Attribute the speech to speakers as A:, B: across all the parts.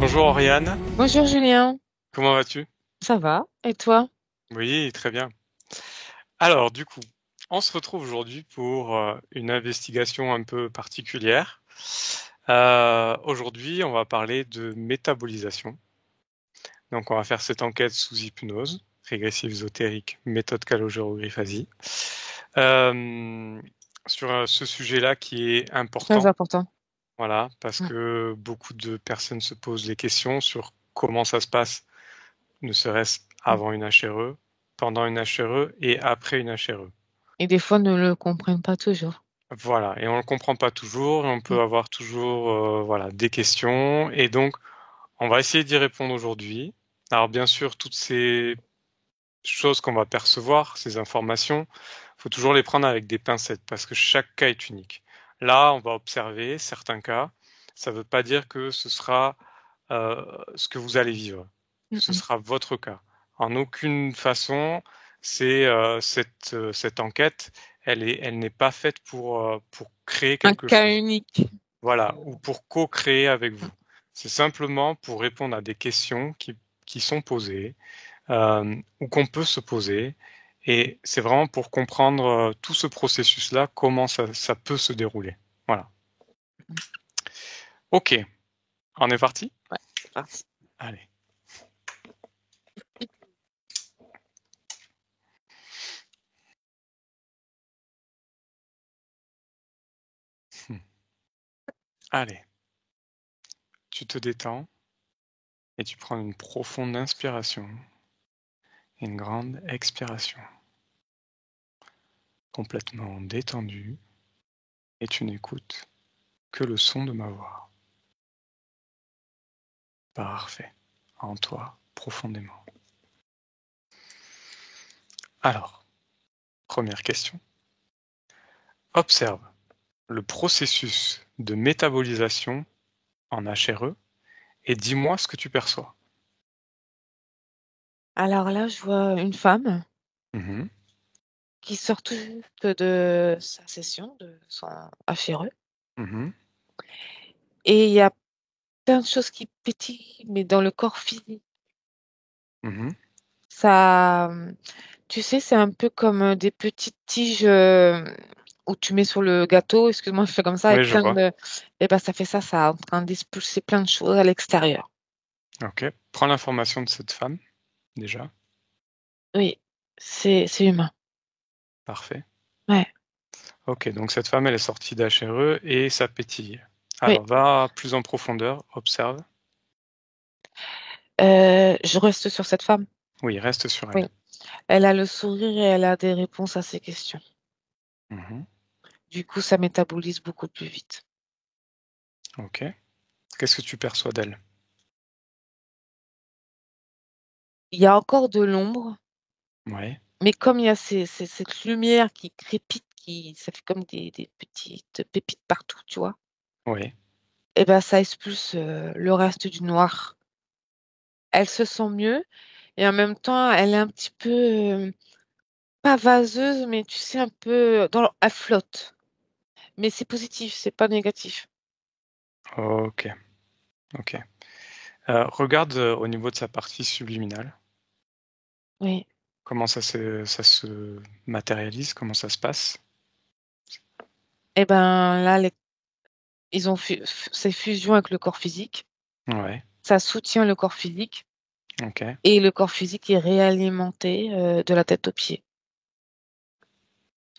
A: Bonjour Oriane,
B: Bonjour Julien,
A: comment vas-tu?
B: ça va? Et toi?
A: Oui, très bien. Alors, du coup, on se retrouve aujourd'hui pour une investigation un peu particulière. Aujourd'hui, on va parler de métabolisation. Donc, on va faire cette enquête sous hypnose, régressive ésotérique, méthode calogéro-Grifasi, euh, sur ce sujet-là qui est
B: Très
A: important.
B: important.
A: Voilà, parce
B: Mm.
A: que beaucoup de personnes se posent les questions sur comment ça se passe, ne serait-ce
B: Mm.
A: avant une HRE, pendant une HRE et après une HRE.
B: Et des fois, ne le comprennent pas toujours.
A: Voilà, et on ne le comprend pas toujours, et on
B: Mm.
A: peut avoir toujours voilà, des questions, et donc on va essayer d'y répondre aujourd'hui. Alors bien sûr, toutes ces choses qu'on va percevoir, ces informations, il faut toujours les prendre avec des pincettes, parce que chaque cas est unique. Là, on va observer certains cas, ça ne veut pas dire que ce sera ce que vous allez vivre.
B: Mm,
A: Ce
B: mm.
A: sera votre cas. En aucune façon, c'est cette enquête, elle n'est pas faite pour créer
B: Un
A: quelque
B: cas
A: chose.
B: unique.
A: Voilà, ou pour co-créer avec
B: Mm.
A: vous. C'est simplement pour répondre à des questions qui sont posées ou qu'on peut se poser. Et c'est vraiment pour comprendre tout ce processus-là, comment ça peut se dérouler. Voilà. Ok, on est parti?
B: Ouais, c'est parti.
A: Allez. Allez, tu te détends et tu prends une profonde inspiration et une grande expiration. Complètement détendu et tu n'écoutes que le son de ma voix. Parfait. En toi, profondément. Alors, première question. Observe le processus de métabolisation en HRE et dis-moi ce que tu perçois.
B: Alors là, je vois une femme
A: Mhm,
B: qui sort tout juste de sa session, de son HRE.
A: mhm,
B: Et il y a plein de choses qui pétillent, mais dans le corps physique.
A: mhm.
B: Ça, tu sais, c'est un peu comme des petites tiges où tu mets sur le gâteau, excuse-moi, je fais comme ça,
A: Oui,
B: avec
A: je
B: plein
A: vois.
B: de... Et ben, ça fait ça, ça est en train d'expulser plein de choses à l'extérieur.
A: Ok. Prends l'information de cette femme, déjà.
B: Oui, c'est humain.
A: Parfait.
B: Ouais,
A: Ok, donc cette femme, elle est sortie d'HRE et ça pétille.
B: oui.
A: Alors, va plus en profondeur, observe.
B: Je reste sur cette femme.
A: Oui, reste sur
B: Oui.
A: elle.
B: Elle a le sourire et elle a des réponses à ses questions.
A: Mhm,
B: Du coup, ça métabolise beaucoup plus vite.
A: ok. Qu'est-ce que tu perçois d'elle?
B: Il y a encore de l'ombre,
A: Oui,
B: mais comme il y a cette lumière qui crépite, ça fait comme des petites pépites partout, tu vois.
A: oui.
B: Et ben, ça expulse le reste du noir. Elle se sent mieux et en même temps, elle est un petit peu, pas vaseuse, mais tu sais, un peu, elle flotte. Mais c'est positif, c'est pas négatif.
A: Ok, ok. Regarde au niveau de sa partie subliminale.
B: Oui.
A: Comment ça se matérialise? Comment ça se passe?
B: Et ben là, ils ont fait ces fusions avec le corps physique.
A: Ouais,
B: Ça soutient le corps physique
A: ok.
B: et le corps physique est réalimenté de la tête aux pieds.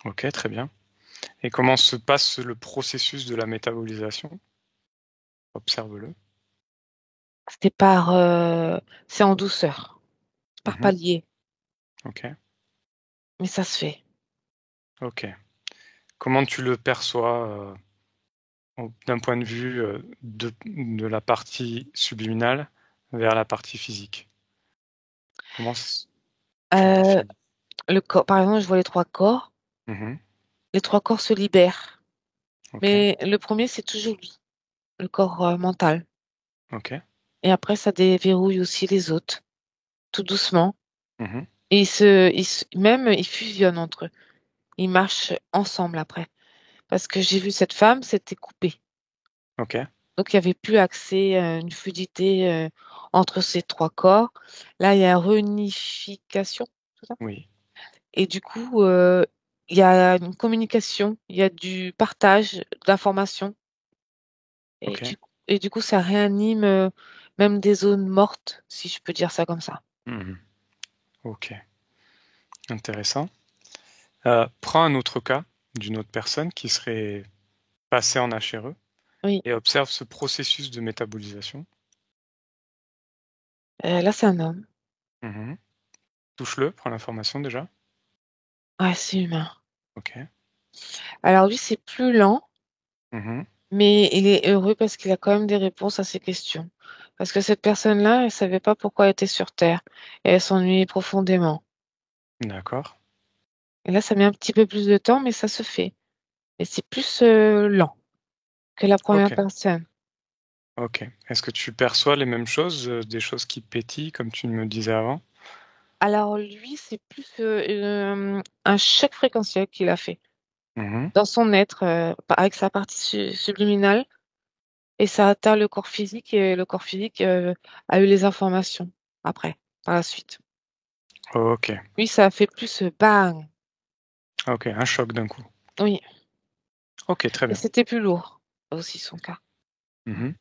A: Ok, très bien. Et comment se passe le processus de la métabolisation? Observe-le.
B: C'est par, c'est en douceur, par
A: Mhm,
B: palier,
A: ok,
B: mais ça se fait.
A: ok. Comment tu le perçois d'un point de vue de la partie subliminale vers la partie physique? Tu le
B: Euh,
A: définis?
B: le corps, par exemple, je vois les trois corps.
A: Mhm,
B: Les trois corps se libèrent,
A: ok,
B: mais le premier, c'est toujours lui, le corps mental.
A: ok.
B: Et après, ça déverrouille aussi les autres, tout doucement.
A: Mhm,
B: Et même, ils fusionnent entre eux. Ils marchent ensemble après. Parce que j'ai vu cette femme, c'était coupé.
A: ok.
B: Donc, il n'y avait plus accès à une fluidité entre ces trois corps. Là, il y a réunification, c'est ça.
A: Oui.
B: Et du coup, il y a une communication, il y a du partage d'informations. Et
A: Ok.
B: du coup, ça réanime même des zones mortes, si je peux dire ça comme ça.
A: Mhm. Ok. Intéressant. Prends un autre cas d'une autre personne qui serait passée en HRE
B: Oui,
A: et observe ce processus de métabolisation.
B: là, c'est un homme.
A: Mhm. Touche-le, prends l'information déjà.
B: Ouais, c'est humain.
A: Ok.
B: Alors lui, c'est plus lent,
A: Mhm.
B: mais il est heureux parce qu'il a quand même des réponses à ses questions. Parce que cette personne-là, elle savait pas pourquoi elle était sur Terre et elle s'ennuyait profondément.
A: D'accord.
B: Et là, ça met un petit peu plus de temps, mais ça se fait. Et c'est plus lent que la première
A: Ok.
B: personne.
A: Ok. Est-ce que tu perçois les mêmes choses, des choses qui pétillent, comme tu me disais avant?
B: Alors lui, c'est plus un choc fréquentiel qu'il a fait
A: Mhm.
B: dans son être, avec sa partie subliminale, et ça atteint le corps physique, et le corps physique a eu les informations après, par la suite.
A: Ok.
B: Lui, ça a fait plus bang.
A: Ok. Un choc d'un coup.
B: Oui,
A: Ok, très
B: et
A: bien.
B: c'était plus lourd aussi son cas.
A: Mhm.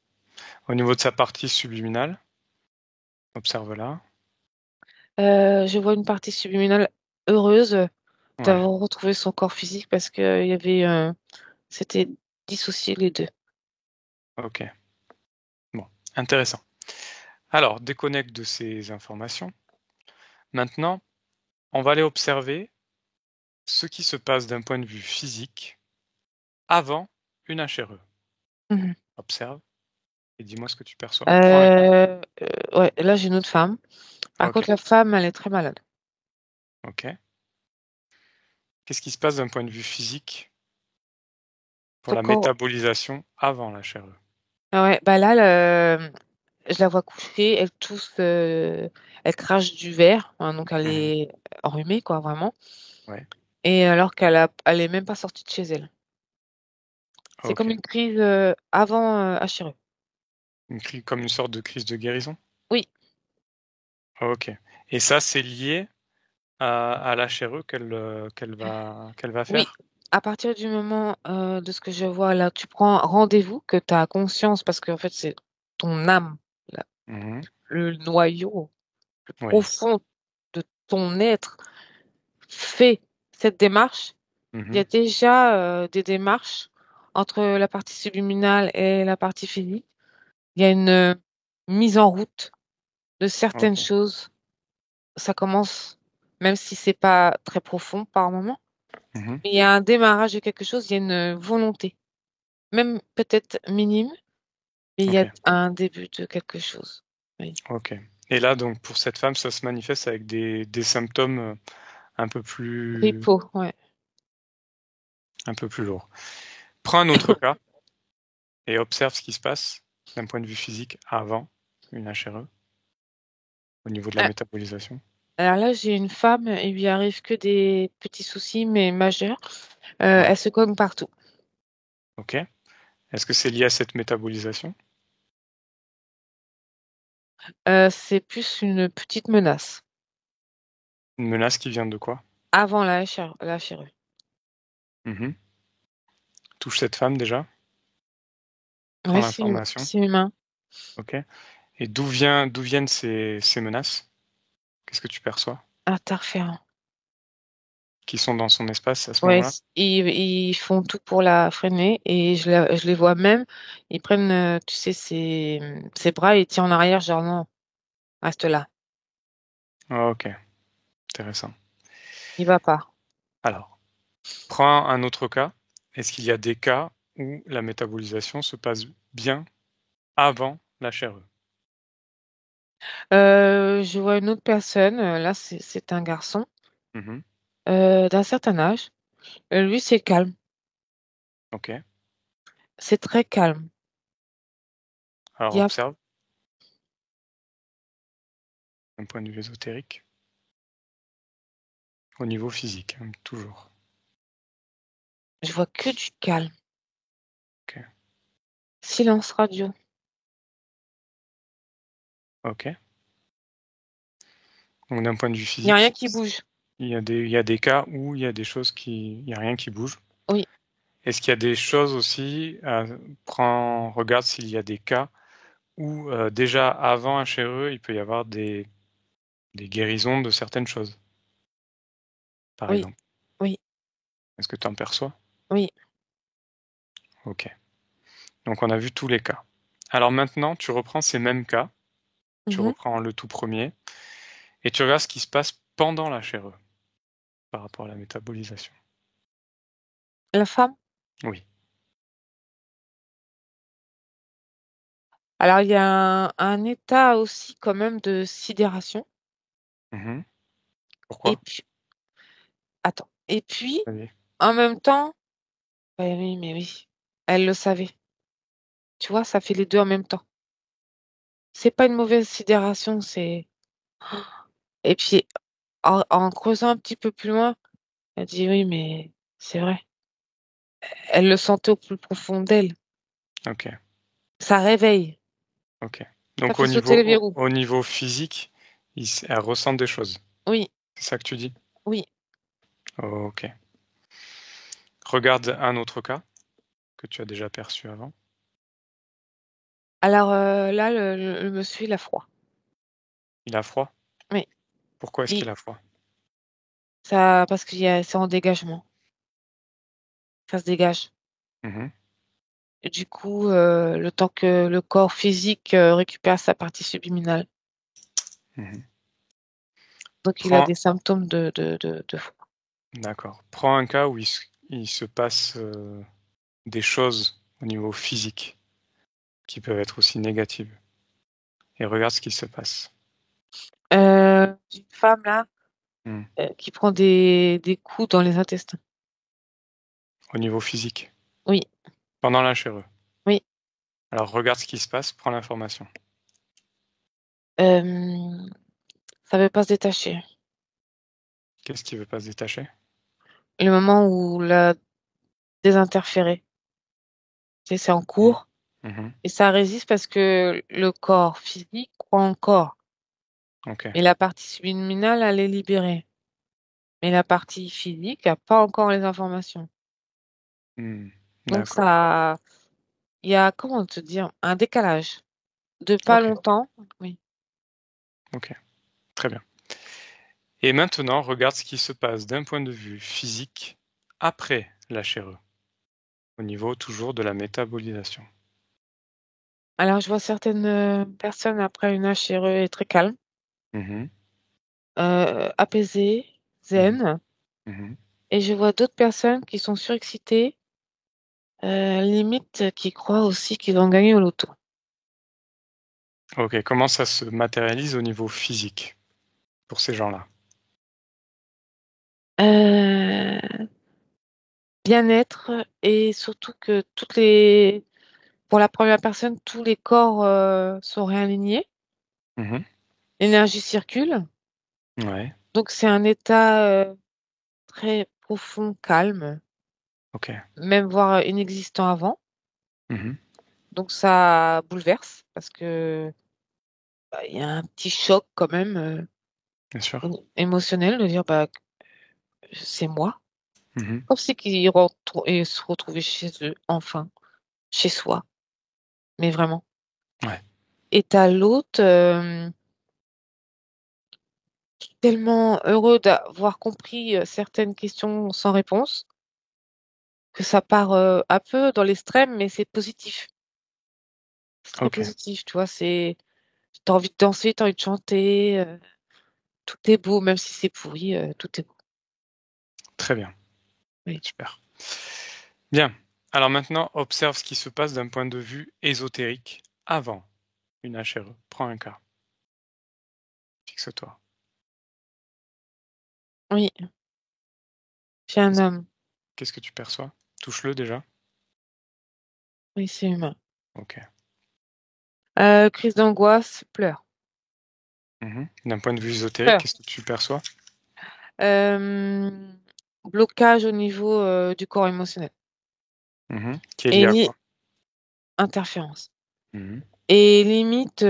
A: Au niveau de sa partie subliminale, observe là.
B: Je vois une partie subliminale heureuse
A: Ouais.
B: d'avoir retrouvé son corps physique parce que il y avait, c'était dissocié les deux.
A: Ok. Bon. Intéressant. Alors, déconnecte de ces informations. Maintenant, on va aller observer ce qui se passe d'un point de vue physique avant une HRE.
B: Mhm.
A: Observe et dis-moi ce que tu perçois. Prends un cas.
B: Ouais, là j'ai une autre femme. Par
A: Ok.
B: contre, la femme, elle est très malade.
A: Ok. Qu'est-ce qui se passe d'un point de vue physique pour
B: Son
A: la
B: corps,
A: métabolisation avant la HRE?
B: ah ouais, bah là, je la vois coucher, elle tousse, elle crache du verre, hein, donc elle
A: Mhm.
B: est enrhumée, quoi, vraiment.
A: Ouais.
B: Et alors elle est même pas sortie de chez elle. C'est
A: Ok.
B: comme une crise avant HRE.
A: Comme une sorte de crise de guérison?
B: Oui,
A: Ok. Et ça, c'est lié à la HRE qu'elle va
B: oui.
A: faire?
B: À partir du moment de ce que je vois là, tu prends rendez-vous, que tu as conscience, parce qu'en fait, c'est ton âme,
A: Mhm.
B: le noyau
A: Oui.
B: profond de ton être fait cette démarche. Il y a
A: Mhm.
B: déjà des démarches entre la partie subliminale et la partie physique. Il y a une mise en route de certaines
A: Ok.
B: choses. Ça commence, même si c'est pas très profond par moment.
A: Mhm.
B: Mais il y a un démarrage de quelque chose, il y a une volonté, même peut-être minime, mais il y
A: Ok.
B: a un début de quelque chose. Oui.
A: Ok. Et là, donc, pour cette femme, ça se manifeste avec des symptômes un peu plus,
B: Ripo, ouais.
A: un peu plus lourds. Prends un autre cas et observe ce qui se passe d'un point de vue physique avant une HRE, au niveau de la
B: Ah,
A: métabolisation.
B: alors là, j'ai une femme, il lui arrive que des petits soucis, mais majeurs.
A: Ouais.
B: Elle se cogne partout.
A: Ok. Est-ce que c'est lié à cette métabolisation?
B: C'est plus une petite menace.
A: Une menace qui vient de quoi?
B: Avant la chirurgie.
A: Mhm. Touche cette femme déjà. Prends
B: Ouais,
A: l'information.
B: c'est humain.
A: Ok. Et d'où viennent ces menaces? Qu'est-ce que tu perçois?
B: Interférent.
A: Qui sont dans son espace à ce
B: Ouais,
A: moment-là?
B: ils font tout pour la freiner et je les vois même. Ils prennent, tu sais, ses bras et ils tirent en arrière, genre non, reste là.
A: Ah, ok. Intéressant.
B: Il va pas.
A: Alors, prends un autre cas. Est-ce qu'il y a des cas où la métabolisation se passe bien avant la HRE?
B: Je vois une autre personne. Là, c'est un garçon
A: Mhm.
B: d'un certain âge. Lui, c'est calme.
A: Ok.
B: C'est très calme.
A: Alors
B: Il y a,
A: observe d'un point de vue ésotérique, au niveau physique, hein, toujours.
B: je vois que du calme.
A: Ok.
B: Silence radio.
A: Ok. Donc d'un point de vue
B: Il n'y a rien
A: physique,
B: qui bouge.
A: il y a des cas où il y a des choses il y a rien qui bouge.
B: Oui,
A: Est-ce qu'il y a des choses aussi, regarde s'il y a des cas où déjà avant un chéreux, il peut y avoir des guérisons de certaines choses, par
B: oui,
A: exemple.
B: oui,
A: Est-ce que tu en perçois?
B: oui.
A: Ok. Donc on a vu tous les cas. Alors maintenant, tu reprends ces mêmes cas, tu
B: Mhm.
A: reprends le tout premier, et tu regardes ce qui se passe pendant la chéreux par rapport à la métabolisation.
B: La femme?
A: Oui.
B: Alors, il y a un état aussi quand même de sidération.
A: Mhm.
B: Et
A: Pourquoi?
B: puis, attends. Et puis,
A: Vas-y.
B: en même temps, bah oui, mais oui, elle le savait. Tu vois, ça fait les deux en même temps. C'est pas une mauvaise sidération, c'est. Et puis, en creusant un petit peu plus loin, elle dit oui, mais c'est vrai. Elle le sentait au plus profond d'elle.
A: Ok.
B: Ça réveille.
A: Ok.
B: Ça
A: Donc
B: fait sauter les verrous.
A: au niveau physique, elle ressent des choses.
B: Oui,
A: C'est ça que tu dis?
B: oui.
A: Ok. Regarde un autre cas que tu as déjà perçu avant.
B: Alors là, le monsieur, il a froid.
A: Il a froid?
B: Oui.
A: Pourquoi est-ce
B: Il-
A: qu'il a froid?
B: Ça, parce c'est en dégagement. Ça se dégage.
A: Mhm.
B: Et du coup, le temps que le corps physique récupère sa partie subliminale.
A: Mhm.
B: Donc, il a
A: Prends,
B: des symptômes de froid.
A: d'accord. Prends un cas où il se passe des choses au niveau physique qui peuvent être aussi négatives. Et regarde ce qui se passe.
B: Une femme là
A: Hmm.
B: qui prend des coups dans les intestins.
A: Au niveau physique.
B: Oui,
A: Pendant la chirurgie.
B: oui.
A: Alors regarde ce qui se passe, prends l'information.
B: Euh, ça veut pas se détacher.
A: Qu'est-ce qui veut pas se détacher?
B: Le moment où la désinterféré, tu sais, c'est en
A: Mhm.
B: cours
A: Mhm.
B: et ça résiste parce que le corps physique croit encore.
A: Ok.
B: Mais la partie subliminale, elle est libérée. Mais la partie physique n'a pas encore les informations.
A: Hmm.
B: Donc
A: D'accord.
B: ça, il y a, comment te dire, un décalage de pas
A: Ok.
B: longtemps. Oui.
A: Ok. Très bien. Et maintenant, regarde ce qui se passe d'un point de vue physique après la chirurgie, au niveau toujours de la métabolisation.
B: Alors je vois certaines personnes après une HRE est très calme,
A: Mhm.
B: apaisées,
A: Mhm.
B: zen.
A: Mhm.
B: Et je vois d'autres personnes qui sont surexcitées, limite qui croient aussi qu'ils vont gagner au loto.
A: Ok. Comment ça se matérialise au niveau physique pour ces gens-là?
B: Euh, bien-être et surtout que pour la première personne, tous les corps sont réalignés,
A: Mhm.
B: l'énergie circule.
A: Ouais.
B: Donc c'est un état très profond, calme,
A: Ok.
B: même voire inexistant avant.
A: Mhm.
B: Donc ça bouleverse parce que bah, il y a un petit choc quand même
A: Bien sûr.
B: émotionnel de dire bah c'est moi.
A: Mhm.
B: Comme si qu'ils rentrent et se retrouvaient chez eux, enfin, chez soi, mais vraiment.
A: Ouais.
B: Et t'as l'autre tellement heureux d'avoir compris certaines questions sans réponse que ça part un peu dans l'extrême, mais c'est positif. C'est très
A: Ok.
B: positif, tu vois. T'as envie de danser, t'as envie de chanter. Tout est beau, même si c'est pourri, tout est beau.
A: Très bien.
B: Oui.
A: Super. Bien. Alors maintenant, observe ce qui se passe d'un point de vue ésotérique avant une HRE. Prends un cas. Fixe-toi.
B: Oui, j'ai un
A: Qu'est-ce
B: homme.
A: qu'est-ce que tu perçois? Touche-le déjà.
B: Oui, c'est humain.
A: Ok.
B: Crise d'angoisse, pleure.
A: Mhm. D'un point de vue ésotérique,
B: Peur.
A: qu'est-ce que tu perçois?
B: Euh, blocage au niveau du corps émotionnel.
A: Mhm. Qui est lié
B: Et
A: à quoi?
B: interférence.
A: Mhm.
B: Et limite,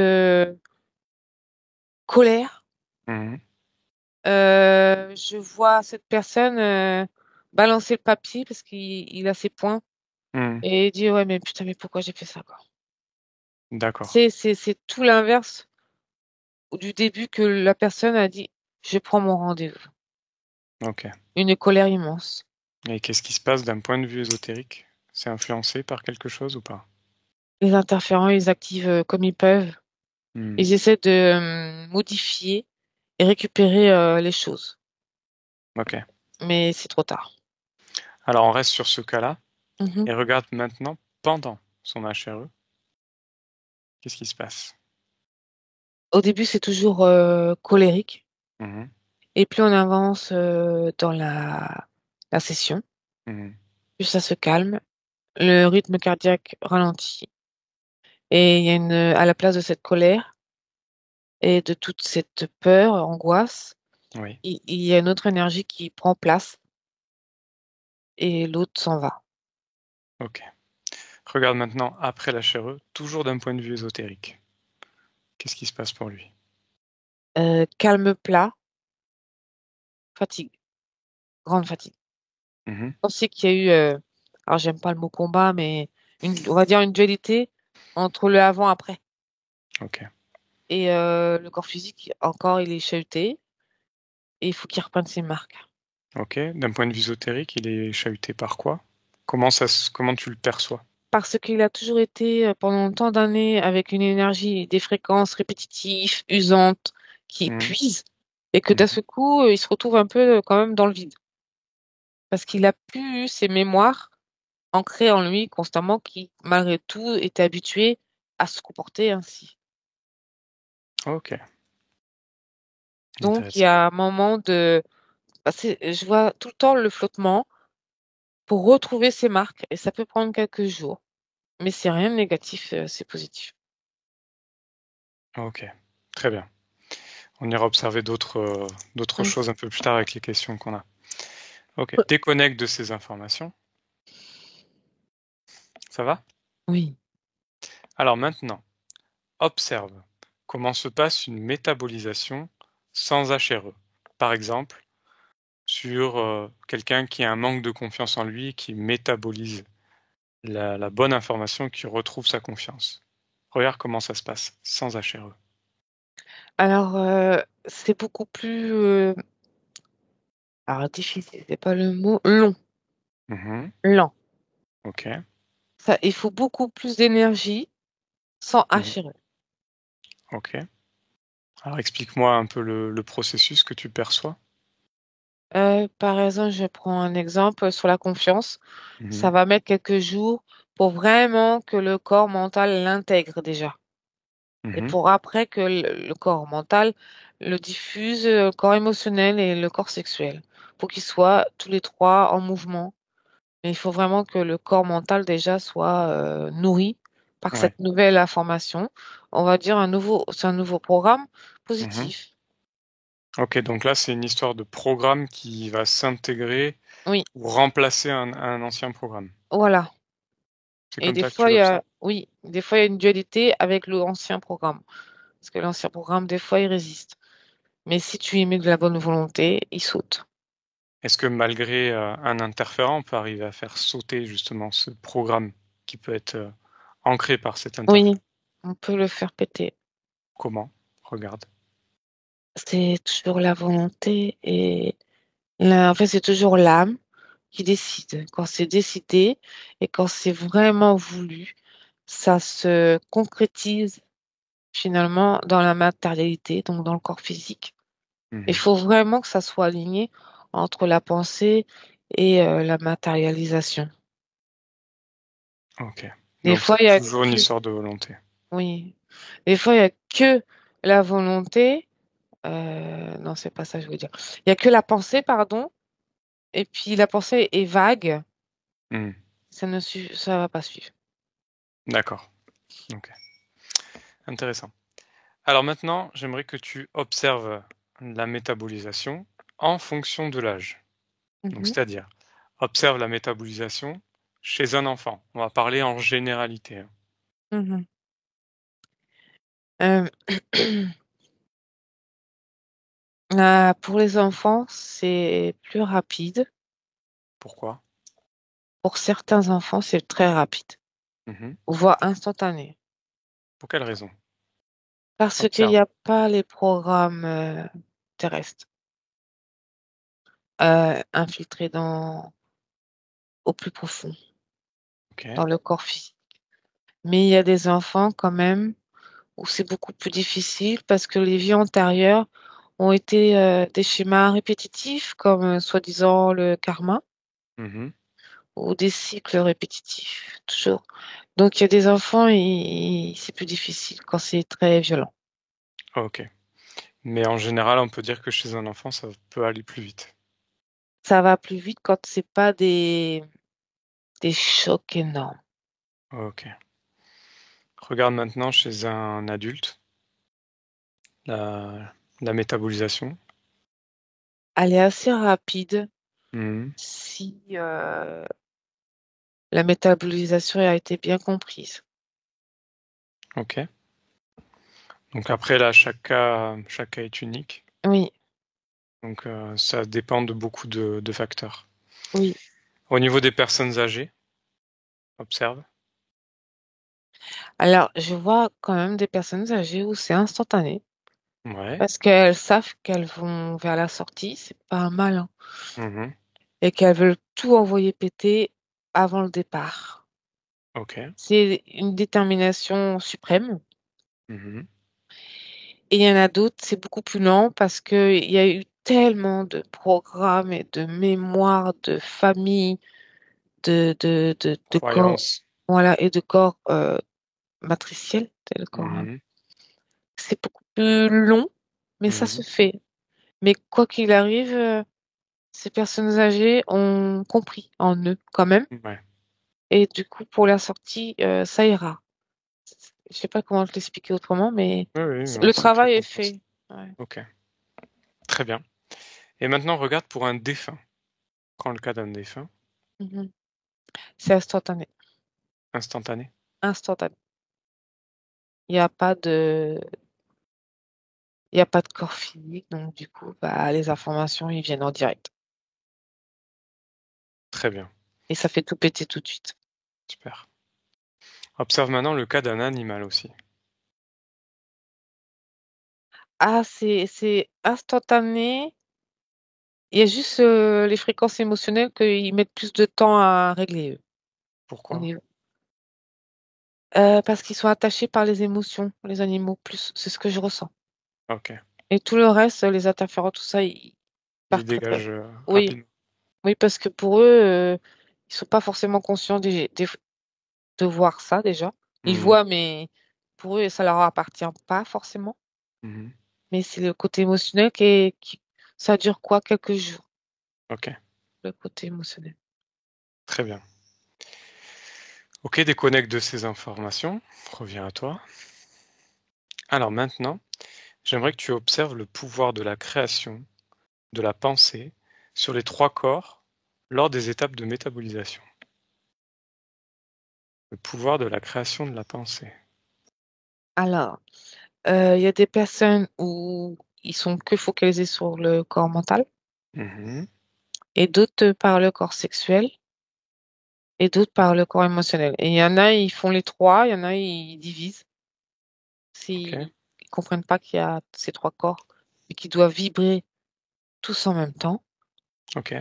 B: colère.
A: Mhm.
B: Je vois cette personne balancer le papier parce qu'il a ses points
A: Mhm.
B: et il dit ouais mais putain mais pourquoi j'ai fait ça quoi.
A: D'accord.
B: C'est tout l'inverse du début que la personne a dit je prends mon rendez-vous.
A: Ok.
B: Une colère immense.
A: Et qu'est-ce qui se passe d'un point de vue ésotérique? C'est influencé par quelque chose ou pas?
B: Les interférents ils activent comme ils peuvent.
A: Hmm.
B: Ils essaient de modifier et récupérer les choses.
A: Ok.
B: Mais c'est trop tard.
A: Alors on reste sur ce cas-là
B: Mhm.
A: et regarde maintenant pendant son HRE. Qu'est-ce qui se passe?
B: Au début c'est toujours colérique
A: Mhm.
B: et plus on avance dans la session,
A: Mhm.
B: plus ça se calme. Le rythme cardiaque ralentit et il y a à la place de cette colère et de toute cette peur, angoisse,
A: Oui.
B: il y a une autre énergie qui prend place et l'autre s'en va.
A: Ok. Regarde maintenant après l'HRE, toujours d'un point de vue ésotérique. Qu'est-ce qui se passe pour lui?
B: Calme plat, fatigue, grande fatigue.
A: Mhm.
B: On sait qu'il y a eu, alors j'aime pas le mot combat, mais on va dire une dualité entre le avant-après.
A: Ok.
B: Et le corps physique, encore, il est chahuté et il faut qu'il reprenne ses marques.
A: Ok. D'un point de vue ésotérique, il est chahuté par quoi? Comment tu le perçois?
B: Parce qu'il a toujours été pendant tant d'années avec une énergie, des fréquences répétitives, usantes, qui
A: Mhm.
B: épuisent, et que d'un
A: Mhm.
B: seul coup, il se retrouve un peu quand même dans le vide. Parce qu'il a plus eu ces mémoires ancrées en lui constamment, qui, malgré tout, était habitué à se comporter ainsi.
A: Ok.
B: Donc, il y
A: Intéressant.
B: a un moment de... Je vois tout le temps le flottement pour retrouver ses marques, et ça peut prendre quelques jours. Mais c'est rien de négatif, c'est positif.
A: Ok. Très bien. On ira observer d'autres
B: Mm.
A: choses un peu plus tard avec les questions qu'on a. Ok. Déconnecte de ces informations. Ça va?
B: Oui.
A: Alors maintenant, observe comment se passe une métabolisation sans HRE. Par exemple, sur quelqu'un qui a un manque de confiance en lui, qui métabolise la bonne information, qui retrouve sa confiance. Regarde comment ça se passe sans HRE.
B: Alors, c'est beaucoup plus... alors, difficile, c'est pas le mot. Long.
A: Mhm.
B: Lent.
A: Ok.
B: Ça, il faut beaucoup plus d'énergie sans
A: Mhm.
B: HRE.
A: Ok. Alors explique-moi un peu le processus que tu perçois.
B: Par exemple, je prends un exemple sur la confiance. Ça
A: Mhm.
B: va mettre quelques jours pour vraiment que le corps mental l'intègre déjà. Et
A: Mhm.
B: pour après que le corps mental le diffuse, le corps émotionnel et le corps sexuel. Pour qu'ils soient tous les trois en mouvement. Mais il faut vraiment que le corps mental déjà soit nourri par
A: Ouais.
B: cette nouvelle information. On va dire c'est un nouveau programme
A: Mhm.
B: positif.
A: Ok, donc là, c'est une histoire de programme qui va s'intégrer
B: Oui,
A: ou remplacer un ancien programme.
B: voilà.
A: C'est
B: Et
A: comme
B: des
A: ça que tu
B: fois, il y
A: l'observes.
B: a, oui, des fois, il y a une dualité avec l'ancien programme. Parce que l'ancien programme, des fois, il résiste. Mais si tu y mets de la bonne volonté, il saute.
A: Est-ce que malgré un interférent, on peut arriver à faire sauter justement ce programme qui peut être ancré par cet
B: Oui,
A: interférent?
B: on peut le faire péter.
A: Comment? Regarde.
B: C'est toujours la volonté et en fait, c'est toujours l'âme qui décide. Quand c'est décidé et quand c'est vraiment voulu, ça se concrétise finalement dans la matérialité, donc dans le corps physique. Il
A: Mhm.
B: faut vraiment que ça soit aligné entre la pensée et la matérialisation.
A: Ok.
B: Des
A: Donc
B: fois,
A: c'est
B: il y a
A: toujours une
B: que,
A: histoire de volonté.
B: oui, des fois, il y a que la volonté. Non, c'est pas ça que je veux dire. Il y a que la pensée, pardon, et puis la pensée est vague.
A: Mhm.
B: Ça va pas suivre.
A: D'accord. Ok. Intéressant. Alors maintenant, j'aimerais que tu observes la métabolisation en fonction de l'âge. Donc,
B: Mhm.
A: c'est-à-dire, observe la métabolisation chez un enfant. On va parler en généralité, hein.
B: Mhm. Euh, pour les enfants, c'est plus rapide.
A: Pourquoi?
B: Pour certains enfants, c'est très rapide,
A: Mhm.
B: voire instantané.
A: Pour quelle raison?
B: Parce qu'il n'y
A: Observe.
B: a pas les programmes terrestres infiltrés au plus profond,
A: Ok.
B: dans le corps physique. Mais il y a des enfants quand même où c'est beaucoup plus difficile parce que les vies antérieures ont été des schémas répétitifs, comme soi-disant le karma,
A: Mhm.
B: ou des cycles répétitifs, toujours. Donc il y a des enfants et c'est plus difficile quand c'est très violent.
A: Ok. Mais en général, on peut dire que chez un enfant, ça peut aller plus vite.
B: Ça va plus vite quand c'est pas des chocs énormes.
A: Ok. Regarde maintenant chez un adulte, la métabolisation.
B: Elle est assez rapide
A: Mhm.
B: si la métabolisation a été bien comprise.
A: Ok. Donc après, là, chaque cas est unique.
B: Oui,
A: Donc ça dépend de beaucoup de facteurs.
B: oui.
A: Au niveau des personnes âgées, observe.
B: Alors, je vois quand même des personnes âgées où c'est instantané
A: Ouais.
B: parce qu'elles savent qu'elles vont vers la sortie, c'est pas un mal, hein,
A: Mhm.
B: et qu'elles veulent tout envoyer péter avant le départ.
A: Ok.
B: C'est une détermination suprême.
A: Mhm.
B: Et il y en a d'autres, c'est beaucoup plus lent parce qu'il y a eu tellement de programmes et de mémoires de famille, de corps,
A: Croyance.
B: voilà, et de corps matriciels, tel corps, hein.
A: Mhm.
B: C'est beaucoup plus long, mais ça se
A: Mhm.
B: fait. Mais quoi qu'il arrive, ces personnes âgées ont compris en eux quand même.
A: Ouais.
B: Et du coup, pour la sortie, ça ira. Je sais pas comment te l'expliquer autrement, mais
A: Oui, oui, non,
B: le
A: c'est très
B: travail est
A: compréhensible.
B: fait. Ouais.
A: Ok. Très bien. Et maintenant, regarde pour un défunt. Prends le cas d'un défunt
B: Mhm. C'est instantané.
A: instantané.
B: Instantané. Il n'y a pas de, il y a pas de corps physique, donc du coup, bah, les informations, ils viennent en direct.
A: Très bien.
B: Et ça fait tout péter tout de suite.
A: Super. Observe maintenant le cas d'un animal aussi.
B: Ah, c'est instantané. Il y a juste les fréquences émotionnelles qu'ils mettent plus de temps à régler, eux. Au
A: Pourquoi?
B: niveau- Parce qu'ils sont attachés par les émotions, les animaux, plus. C'est ce que je ressens.
A: Ok.
B: Et tout le reste, les interférences, tout ça, ils
A: Il
B: partent très, très.
A: dégage
B: Oui,
A: rapidement.
B: oui, parce que pour eux, ils sont pas forcément conscients de voir ça déjà. Ils
A: Mhm.
B: voient, mais pour eux, ça leur appartient pas forcément.
A: Mhm.
B: Mais c'est le côté émotionnel ça dure quoi? Quelques jours,
A: Ok.
B: le côté émotionnel.
A: Très bien. Ok, déconnecte de ces informations. Reviens à toi. Alors maintenant, j'aimerais que tu observes le pouvoir de la création, de la pensée, sur les trois corps lors des étapes de métabolisation. Le pouvoir de la création de la pensée.
B: Alors, il y a des personnes où ils sont que focalisés sur le corps mental
A: Mhm.
B: et d'autres par le corps sexuel et d'autres par le corps émotionnel. Et il y en a, ils font les trois, il y en a, ils divisent
A: Ok.
B: s'ils ne comprennent pas qu'il y a ces trois corps et qu'ils doivent vibrer tous en même temps.
A: Ok.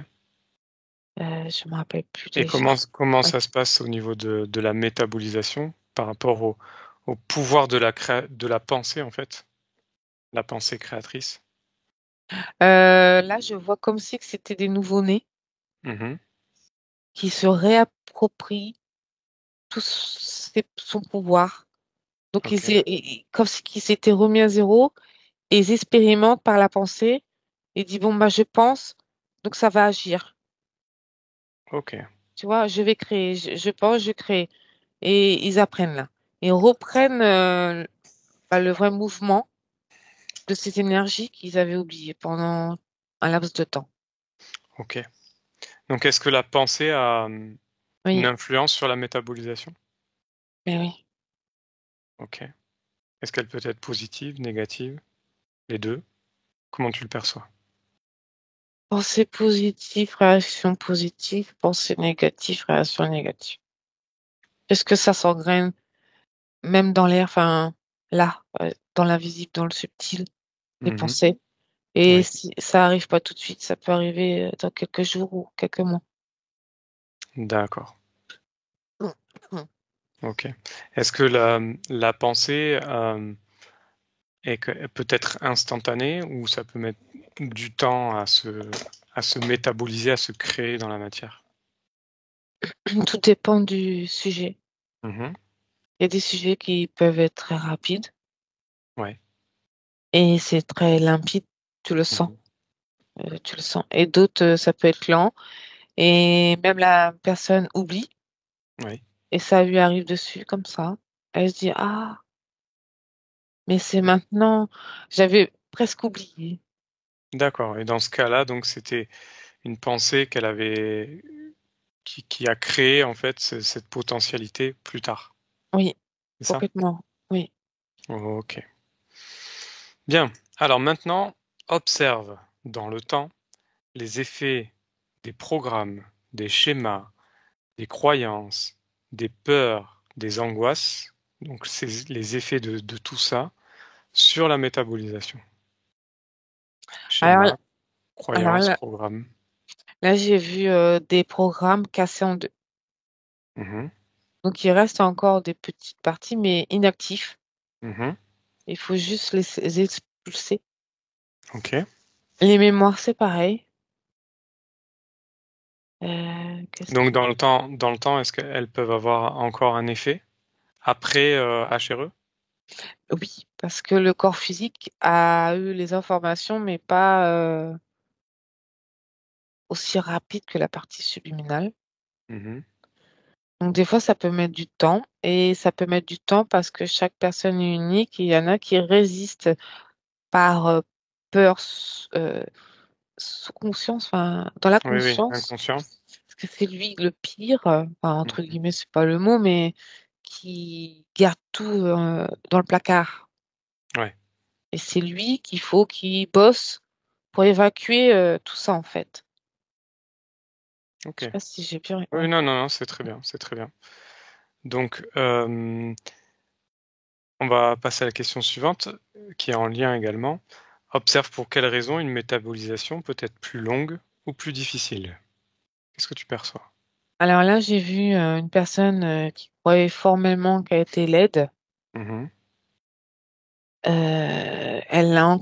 B: Je me rappelle plus
A: Et
B: des chiffres.
A: comment
B: Ouais.
A: ça se passe au niveau de la métabolisation par rapport au pouvoir de la pensée, en fait, la pensée créatrice?
B: Là, je vois comme si que c'était des nouveau-nés
A: Mhm.
B: qui se réapproprient son pouvoir. Donc,
A: Ok,
B: comme si qu'ils s'étaient remis à zéro et ils expérimentent par la pensée et disent, bon, bah, je pense, donc ça va agir.
A: ok,
B: Tu vois, je vais créer, je pense, je crée. Et ils apprennent là. Ils reprennent bah, le vrai mouvement de ces énergies qu'ils avaient oubliées pendant un laps de temps.
A: ok. Donc, est-ce que la pensée a une
B: Oui,
A: influence sur la métabolisation?
B: mais oui.
A: Ok. Est-ce qu'elle peut être positive, négative, les deux? Comment tu le perçois?
B: Pensée positive, réaction positive. Pensée négative, réaction négative. Est-ce que ça s'engraine même dans l'air, enfin, là, dans l'invisible, dans le subtil, les
A: Mhm.
B: pensées? Et
A: Oui,
B: si ça arrive pas tout de suite, ça peut arriver dans quelques jours ou quelques mois.
A: d'accord.
B: Mm.
A: Ok. Est-ce que la pensée peut être instantanée ou ça peut mettre du temps à se métaboliser, à se créer dans la matière?
B: Tout dépend du sujet.
A: Mhm.
B: Il y a des sujets qui peuvent être très rapides
A: Ouais.
B: et c'est très limpide, tu le sens,
A: Mhm.
B: tu le sens. Et d'autres, ça peut être lent et même la personne oublie
A: Oui.
B: et ça lui arrive dessus comme ça. Elle se dit, ah, mais c'est maintenant, j'avais presque oublié.
A: D'accord. Et dans ce cas-là, donc c'était une pensée qu'elle avait, qui a créé en fait cette potentialité plus tard.
B: Oui,
A: C'est ça?
B: complètement. Oui.
A: Ok. Bien. Alors maintenant, observe dans le temps les effets des programmes, des schémas, des croyances, des peurs, des angoisses, donc c'est les effets de tout ça sur la métabolisation.
B: Alors,
A: Schéma,
B: alors
A: croyances, programme.
B: là, j'ai vu des programmes cassés en deux.
A: Mhm,
B: Donc, il reste encore des petites parties, mais inactifs.
A: mhm,
B: Il faut juste les expulser.
A: ok.
B: Les mémoires, c'est pareil. Qu'est-ce
A: Donc
B: que...
A: dans le temps, est-ce qu'elles peuvent avoir encore un effet après HRE?
B: Oui, parce que le corps physique a eu les informations, mais pas aussi rapide que la partie subliminale.
A: Mhm,
B: Donc, des fois, ça peut mettre du temps. Et ça peut mettre du temps parce que chaque personne est unique. Et il y en a qui résistent par peur sous conscience, enfin, dans la
A: oui, oui,
B: conscience.
A: inconscient.
B: Parce que c'est lui le pire, enfin, entre
A: Mhm,
B: guillemets, c'est pas le mot, mais qui garde tout dans le placard.
A: ouais,
B: Et c'est lui qu'il faut qu'il bosse pour évacuer tout ça, en fait. Je
A: ok.
B: sais pas si j'ai bien...
A: Oui,
B: Ouais.
A: non, non, non, c'est très bien, c'est très bien. Donc, on va passer à la question suivante, qui est en lien également. Observe pour quelles raisons une métabolisation peut être plus longue ou plus difficile. Qu'est-ce que tu perçois?
B: Alors là, j'ai vu une personne qui croyait formellement qu'elle était laide.
A: Mhm,
B: Elle l'a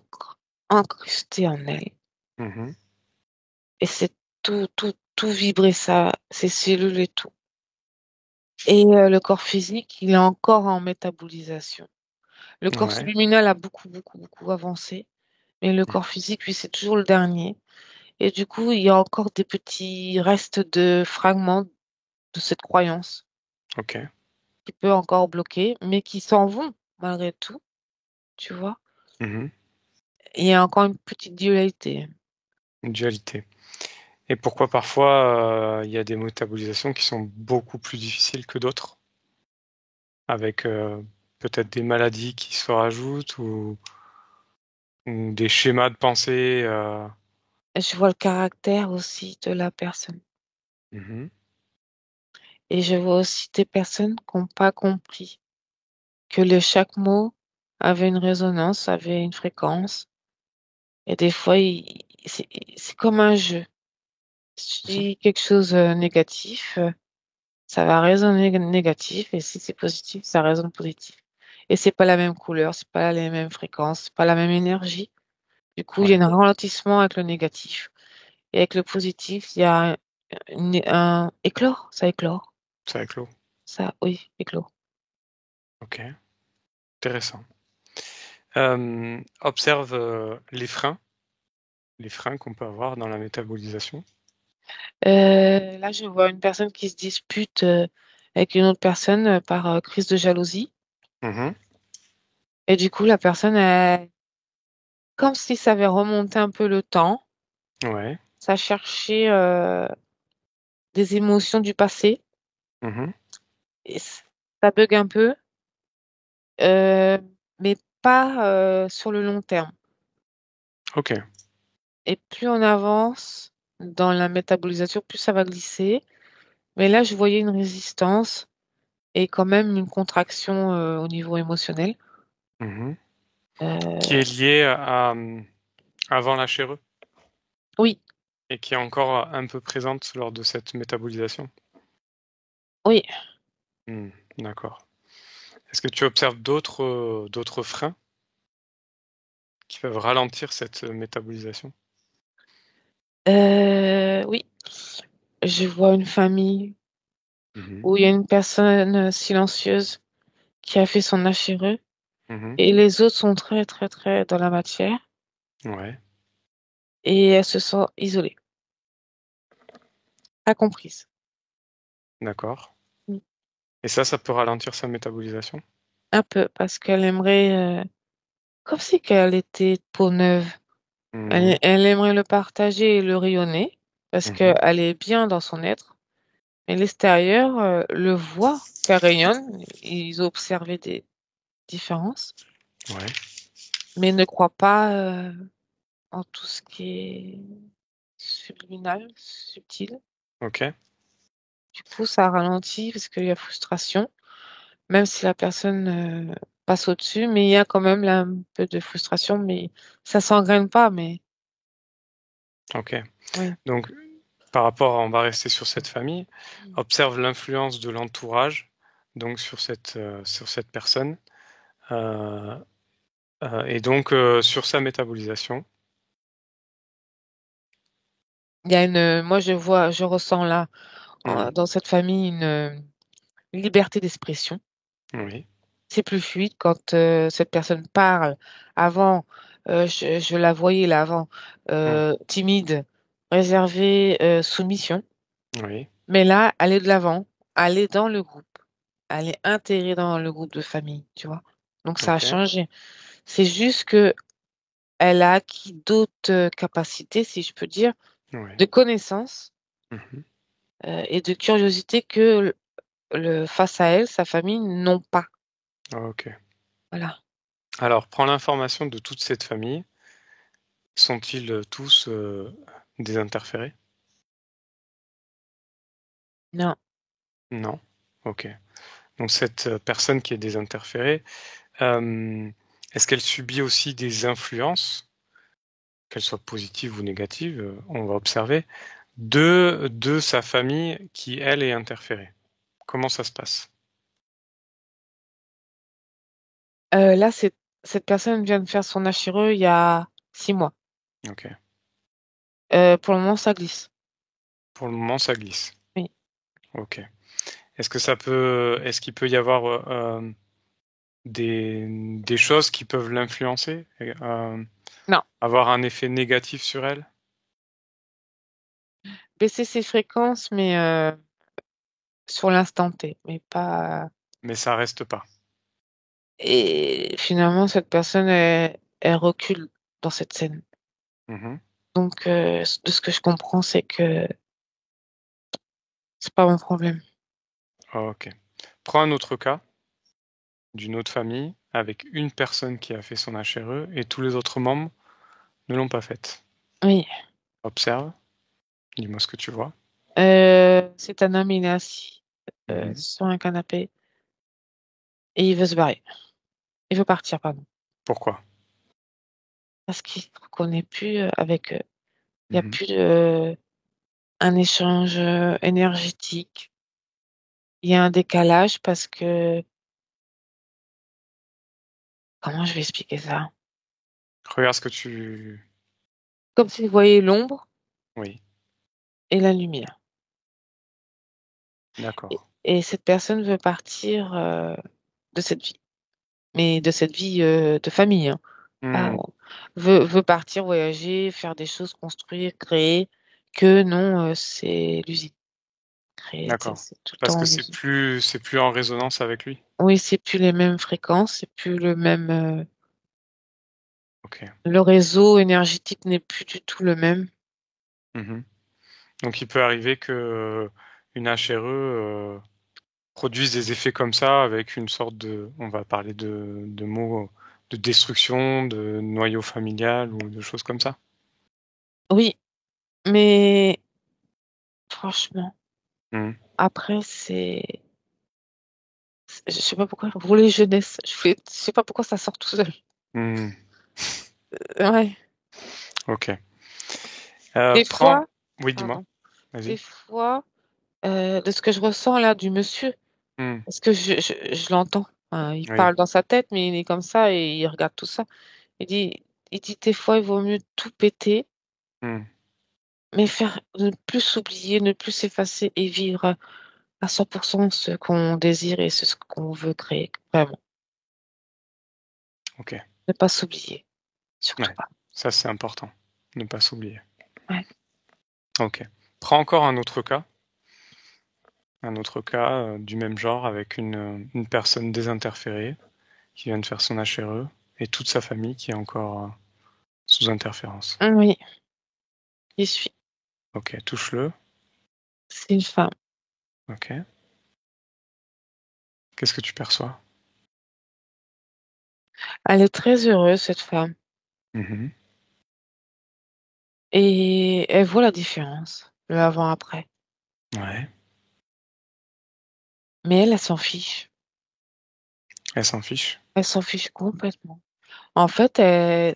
B: incrusté en elle.
A: mhm,
B: Et c'est tout vibré, ça, ses cellules et tout. Et le corps physique, il est encore en métabolisation. Le corps
A: ouais,
B: subliminal a beaucoup avancé. Mais le corps physique, lui, c'est toujours le dernier. Et du coup, il y a encore des petits restes de fragments de cette croyance
A: ok.
B: qui peut encore bloquer, mais qui s'en vont malgré tout, tu vois.
A: Mhm,
B: Il y a encore une petite dualité.
A: une dualité. Et pourquoi parfois il y a des métabolisations qui sont beaucoup plus difficiles que d'autres, avec peut-être des maladies qui se rajoutent ou des schémas de pensée.
B: Et je vois le caractère aussi de la personne.
A: Mhm,
B: Et je vois aussi des personnes qui n'ont pas compris que chaque mot avait une résonance, avait une fréquence. Et des fois, c'est comme un jeu. Si tu
A: mhm,
B: dis quelque chose négatif, ça va résonner négatif. Et si c'est positif, ça résonne positif. Et c'est pas la même couleur, c'est pas les mêmes fréquences, c'est pas la même énergie. Du coup, il y a
A: ouais,
B: un ralentissement avec le négatif. Et avec le positif, il y a un éclore. Ça éclore.
A: ça éclot.
B: Ça, oui, éclore.
A: Ok, intéressant. Observe les freins qu'on peut avoir dans la métabolisation.
B: Là, je vois une personne qui se dispute avec une autre personne par crise de jalousie.
A: Mhm,
B: Et du coup, la personne, comme si ça avait remonté un peu le temps,
A: ouais,
B: ça cherchait des émotions du passé.
A: mhm,
B: Et ça bug un peu. euh, mais pas sur le long terme.
A: Ok.
B: Et plus on avance dans la métabolisation, plus ça va glisser. Mais là, je voyais une résistance et quand même une contraction au niveau émotionnel.
A: Mhm. Qui
B: Euh,
A: est lié à avant la chéreux
B: oui,
A: et qui est encore un peu présente lors de cette métabolisation.
B: oui.
A: Hmm, d'accord. Est-ce que tu observes d'autres freins qui peuvent ralentir cette métabolisation?
B: Oui, je vois une famille
A: Mhm.
B: où il y a une personne silencieuse qui a fait son HRE
A: Mhm.
B: et les autres sont très, très, très dans la matière
A: Ouais,
B: et elles se sentent isolées, pas comprises.
A: d'accord.
B: Mm.
A: Et ça peut ralentir sa métabolisation?
B: Un peu, parce qu'elle aimerait, comme si qu'elle était peau neuve,
A: Mhm.
B: elle aimerait le partager et le rayonner parce
A: Mhm.
B: qu'elle est bien dans son être. Mais l'extérieur le voit qu'elle rayonne, ils ont observé des différences,
A: Ouais,
B: mais ne croient pas en tout ce qui est subliminal, subtil.
A: ok.
B: Du coup, ça ralentit parce qu'il y a frustration, même si la personne passe au-dessus, mais il y a quand même là un peu de frustration, mais ça s'engraine pas, mais
A: Ok.
B: oui.
A: Donc, par rapport, on va rester sur cette famille, observe l'influence de l'entourage, donc sur cette personne, euh, et donc sur sa métabolisation.
B: Il y a moi je vois, je ressens là,
A: Mhm.
B: dans cette famille, une liberté d'expression.
A: Oui.
B: C'est plus fluide quand cette personne parle. Avant, je la voyais là avant,
A: Mhm.
B: timide, réservée, soumission.
A: Oui.
B: Mais là, elle est de l'avant, elle est dans le groupe, elle est intégrée dans le groupe de famille, tu vois. Donc ça a
A: Ok.
B: changé. C'est juste que elle a acquis d'autres capacités, si je peux dire,
A: Oui.
B: de connaissances
A: Mhm.
B: et de curiosité que face à elle, sa famille n'ont pas.
A: Ok.
B: Voilà.
A: Alors, prends l'information de toute cette famille. Sont-ils tous désinterférés?
B: Non.
A: Non. Ok. Donc cette personne qui est désinterférée, euh, est-ce qu'elle subit aussi des influences, qu'elles soient positives ou négatives, on va observer, de sa famille qui, elle, est interférée? Comment ça se passe?
B: Là, cette personne vient de faire son HRE il y a 6 mois.
A: Ok.
B: Pour le moment, ça glisse.
A: Pour le moment, ça glisse.
B: Oui.
A: Ok. Est-ce qu'il peut y avoir des choses qui peuvent l'influencer,
B: Non.
A: avoir un effet négatif sur elle?
B: Baisser ses fréquences, mais sur l'instant T, mais pas.
A: Mais ça reste pas.
B: Et finalement, cette personne, elle recule dans cette scène.
A: Mhm.
B: Donc, de ce que je comprends, c'est que c'est pas mon problème.
A: Ok. Prends un autre cas d'une autre famille avec une personne qui a fait son HRE et tous les autres membres ne l'ont pas faite.
B: Oui.
A: Observe, dis-moi ce que tu vois.
B: C'est un homme, il est assis
A: Mhm.
B: sur un canapé et il veut se barrer. Il veut partir, pardon.
A: Pourquoi?
B: Parce qu'il ne reconnaît plus avec eux. Il n'y a
A: Mhm.
B: plus un échange énergétique. Il y a un décalage parce que, comment je vais expliquer ça?
A: Regarde ce que tu...
B: Comme si vous voyez l'ombre
A: Oui,
B: et la lumière.
A: d'accord.
B: Et cette personne veut partir de cette vie, mais de cette vie de famille, hein.
A: Hmm,
B: Pas- veut partir, voyager, faire des choses, construire, créer, que non, c'est l'usine. Créer,
A: d'accord.
B: c'est tout le
A: Parce
B: temps
A: que
B: l'usine.
A: c'est plus en résonance avec lui.
B: Oui, c'est plus les mêmes fréquences, c'est plus le même.
A: Ok.
B: Le réseau énergétique n'est plus du tout le même.
A: Mhm. Donc il peut arriver que une HRE produisent des effets comme ça avec une sorte on va parler de mots de destruction, de noyau familial ou de choses comme ça.
B: Oui, mais franchement,
A: Mhm.
B: après, je sais pas pourquoi, rouler jeunesse, je sais pas pourquoi ça sort tout seul.
A: Mhm.
B: Ouais.
A: Ok.
B: Des
A: Prends.
B: fois,
A: Oui, dis-moi.
B: pardon, des
A: Vas-y.
B: fois, de ce que je ressens là du monsieur,
A: Mhm.
B: parce que je l'entends. Hein, il
A: Oui.
B: parle dans sa tête, mais il est comme ça et il regarde tout ça. Il dit, il dit des fois, il vaut mieux tout péter,
A: Mhm.
B: mais ne plus s'oublier, ne plus s'effacer et vivre à 100% ce qu'on désire et ce qu'on veut créer. Vraiment.
A: Ok.
B: Ne pas s'oublier, surtout
A: Ouais.
B: pas.
A: Ça, c'est important. Ne pas s'oublier.
B: Ouais.
A: Ok. Prends encore un autre cas du même genre avec une personne désinterférée qui vient de faire son HRE et toute sa famille qui est encore sous interférence.
B: Oui, j'y suis.
A: Ok, touche-le.
B: C'est une femme.
A: Ok. Qu'est-ce que tu perçois?
B: Elle est très heureuse, cette femme.
A: Mhm.
B: Et elle voit la différence, le avant-après.
A: Ouais.
B: Mais elle s'en fiche.
A: Elle s'en fiche.
B: Elle s'en fiche complètement. En fait,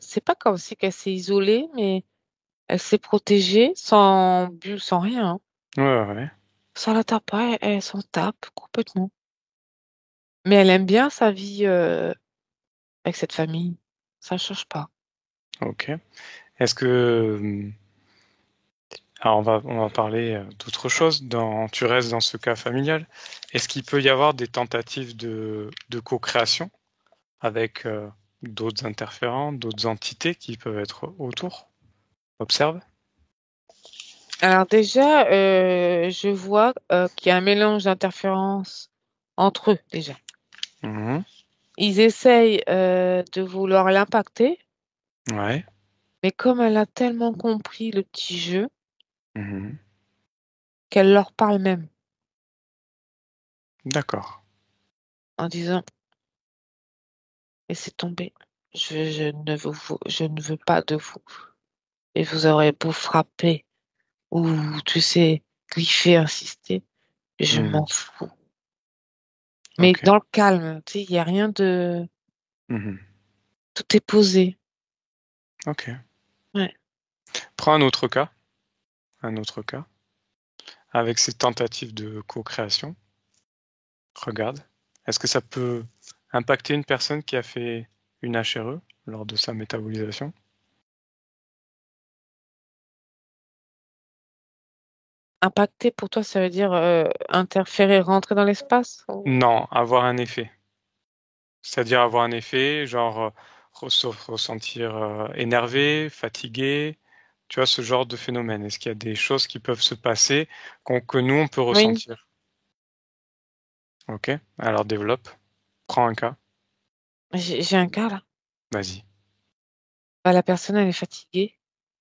B: c'est pas comme si qu'elle s'est isolée, mais elle s'est protégée sans but, sans rien. Hein.
A: Ouais, ouais, ouais.
B: Ça la tape pas, elle s'en tape complètement. Mais elle aime bien sa vie avec cette famille. Ça change pas.
A: Ok. Est-ce que alors on va parler d'autre chose. Tu restes dans ce cas familial. Est-ce qu'il peut y avoir des tentatives de co-création avec d'autres interférents, d'autres entités qui peuvent être autour? Observe.
B: Alors déjà, je vois qu'il y a un mélange d'interférences entre eux déjà.
A: Mhm.
B: Ils essayent de vouloir l'impacter,
A: Ouais.
B: mais comme elle a tellement compris le petit jeu,
A: Mhm.
B: qu'elle leur parle même
A: D'accord.
B: en disant, laissez tomber, je ne veux pas de vous. Et vous aurez beau frapper ou, tu sais, griffer, insister, je m'en
A: Mhm.
B: fous. Mais
A: Ok.
B: dans le calme, tu sais, il n'y a rien de...
A: Mhm.
B: Tout est posé.
A: Ok.
B: Ouais.
A: Prends un autre cas, avec ces tentatives de co-création. Regarde. Est-ce que ça peut impacter une personne qui a fait une HRE lors de sa métabolisation?
B: Impacter, pour toi, ça veut dire interférer, rentrer dans l'espace?
A: Non, avoir un effet. C'est-à-dire avoir un effet, genre ressentir énervé, fatigué, tu vois, ce genre de phénomène. Est-ce qu'il y a des choses qui peuvent se passer que nous, on peut
B: Oui,
A: ressentir? Ok, alors développe, prends un cas,
B: j'ai un cas là.
A: vas-y.
B: Bah, la personne, elle est fatiguée,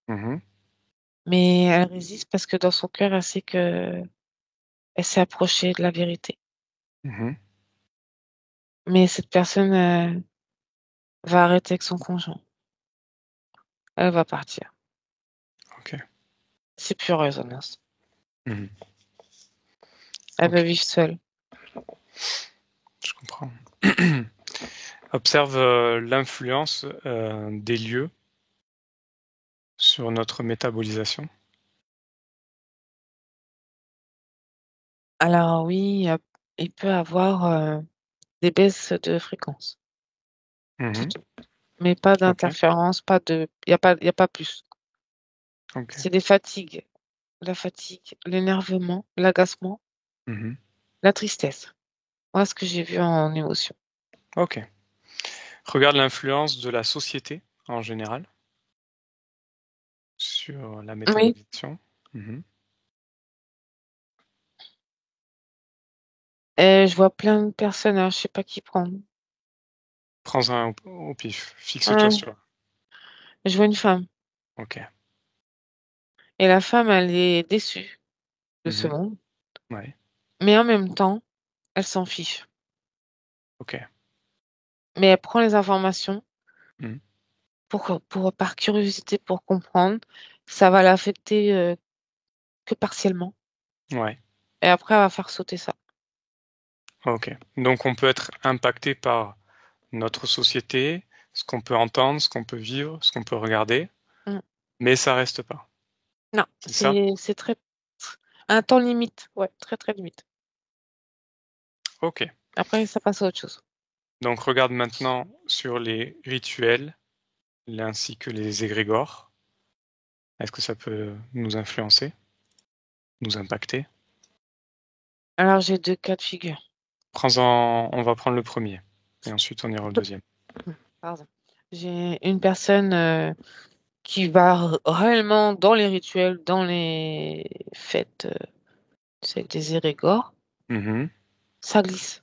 A: Mhm,
B: mais elle résiste parce que dans son cœur, elle sait que elle s'est approchée de la vérité.
A: mhm,
B: Mais cette personne va arrêter avec son conjoint. Elle va partir.
A: ok,
B: C'est pure résonance.
A: mhm,
B: Elle
A: ok,
B: veut vivre seule.
A: je comprends. Observe l'influence des lieux sur notre métabolisation.
B: Alors oui, il peut avoir des baisses de fréquence. C'est
A: Mhm,
B: tout. Mais pas
A: ok,
B: d'interférence, il y a pas plus.
A: ok,
B: C'est des fatigues. La fatigue, l'énervement, l'agacement,
A: mhm,
B: la tristesse. Voilà ce que j'ai vu en émotion.
A: ok. Regarde l'influence de la société en général sur la
B: Oui,
A: métabolisation. Mhm.
B: je vois plein de personnes, alors je sais pas qui prendre.
A: Prends un au pif, fixe-toi
B: Ouais,
A: sur là.
B: je vois une femme.
A: Ok.
B: Et la femme, elle est déçue de ce
A: Mhm.
B: monde.
A: Ouais.
B: Mais en même temps, Elle s'en fiche.
A: Ok.
B: Mais elle prend les informations
A: Mhm.
B: par curiosité, pour comprendre. Ça va l'affecter que partiellement.
A: Ouais.
B: Et après, elle va faire sauter ça.
A: Ok. Donc on peut être impacté par notre société, ce qu'on peut entendre, ce qu'on peut vivre, ce qu'on peut regarder,
B: Mm.
A: mais ça reste pas.
B: Non,
A: C'est ça?
B: c'est très... Un temps limite. Ouais, très très limite.
A: Ok.
B: Après, ça passe à autre chose.
A: Donc regarde maintenant sur les rituels ainsi que les égrégores. Est-ce que ça peut nous influencer, nous impacter?
B: Alors, j'ai deux cas de figure.
A: Prends-en, on va prendre le premier et ensuite on ira au deuxième.
B: Pardon. J'ai une personne qui va réellement dans les rituels, dans les fêtes, c'est des érégores.
A: Mhm.
B: Ça glisse